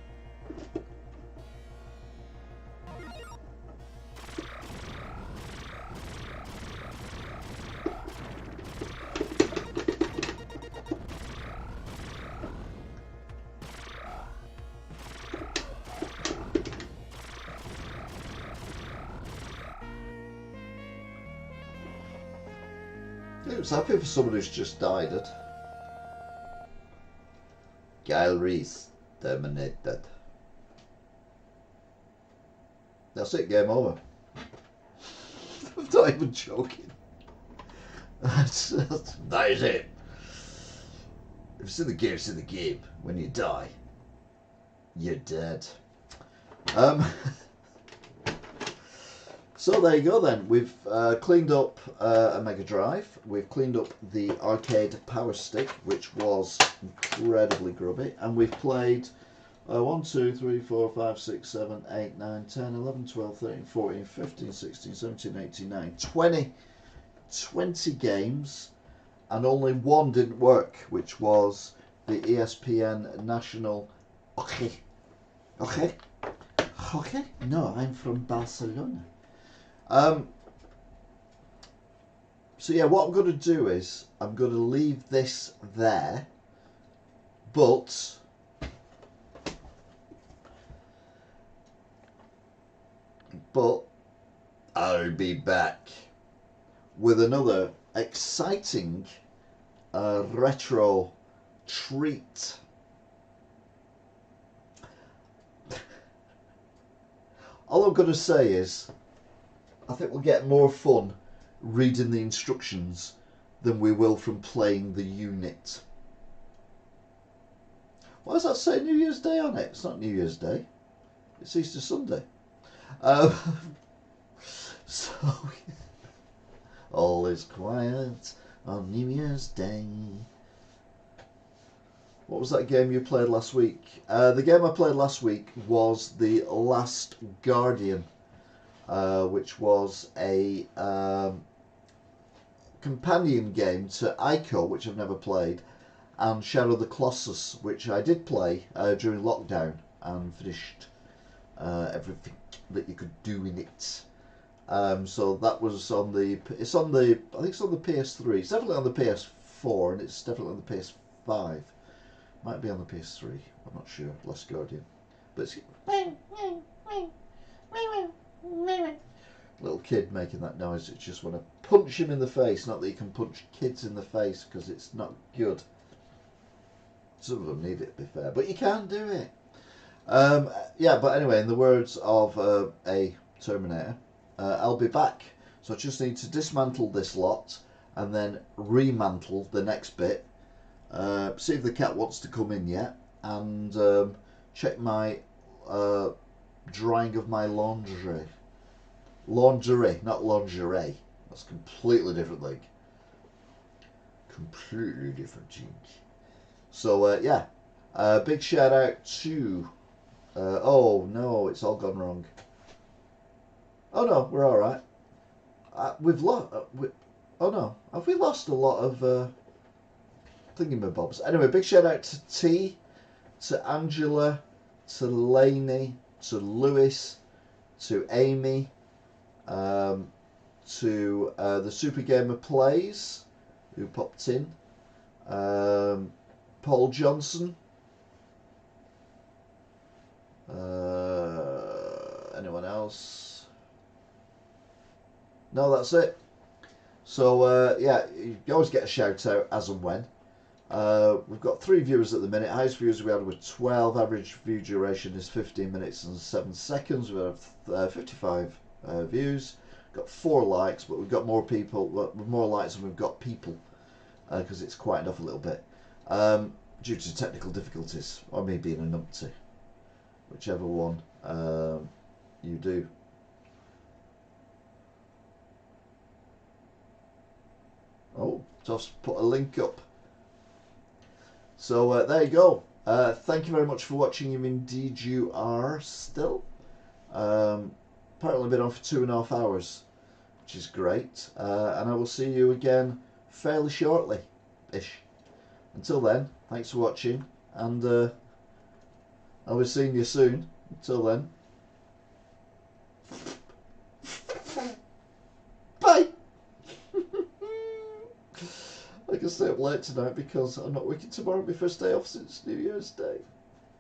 I was happy for someone who's just died at. Kyle Reese terminated. That's it, game over. I'm not even joking. That is it. If it's in the game, it's in the game. When you die, you're dead. So there you go then. We've cleaned up a Megadrive. We've cleaned up the arcade power stick, which was incredibly grubby. And we've played 1, 2, 3, 4, 5, 6, 7, 8, 9, 10, 11, 12, 13, 14, 15, 16, 17, 18, 19, 20 games. And only one didn't work, which was the ESPN National... Okay. No, I'm from Barcelona. So yeah, what I'm going to do is I'm going to leave this there, but I'll be back with another exciting retro treat. All I'm going to say is I think we'll get more fun reading the instructions than we will from playing the unit. Why does that say New Year's Day on it? It's not New Year's Day. It's Easter Sunday. So all is quiet on New Year's Day. What was that game you played last week? The game I played last week was The Last Guardian. Which was a companion game to Ico, which I've never played, and Shadow the Colossus, which I did play during lockdown and finished everything that you could do in it. So that was on the. I think it's on the PS3. It's definitely on the PS4, and it's definitely on the PS5. Might be on the PS3. I'm not sure. Last Guardian, but it's. Little kid making that noise. It's just when I punch him in the face. Not that you can punch kids in the face because it's not good. Some of them need it, to be fair, but you can do it. Yeah, but anyway, in the words of a Terminator, I'll be back. So I just need to dismantle this lot and then remantle the next bit. See if the cat wants to come in yet, and check my drying of my lingerie. Lingerie, not lingerie. That's a completely different thing. Completely different thing. So yeah, big shout out to. Oh no, it's all gone wrong. Oh no, we're all right. We've lost. Oh no, have we lost a lot of thingamabobs? Anyway, big shout out to T, to Angela, to Lainey, to Lewis, to Amy, to the Super Gamer Plays, who popped in, Paul Johnson. Anyone else? No, that's it. So yeah, you always get a shout out as and when. We've got 3 viewers at the minute. Highest viewers we had were 12. Average view duration is 15 minutes and 7 seconds. We have 55 views. Got 4 likes, but we've got more people, with more likes than we've got people, because it's quietened off a little bit due to technical difficulties, or me being a numpty, whichever one you do. Oh, Toff's put a link up. So there you go. Thank you very much for watching. Indeed you are still. Apparently been on for 2.5 hours, which is great. And I will see you again fairly shortly-ish. Until then, thanks for watching, and I'll be seeing you soon. Until then, bye! I can stay up late tonight because I'm not working tomorrow, my first day off since New Year's Day.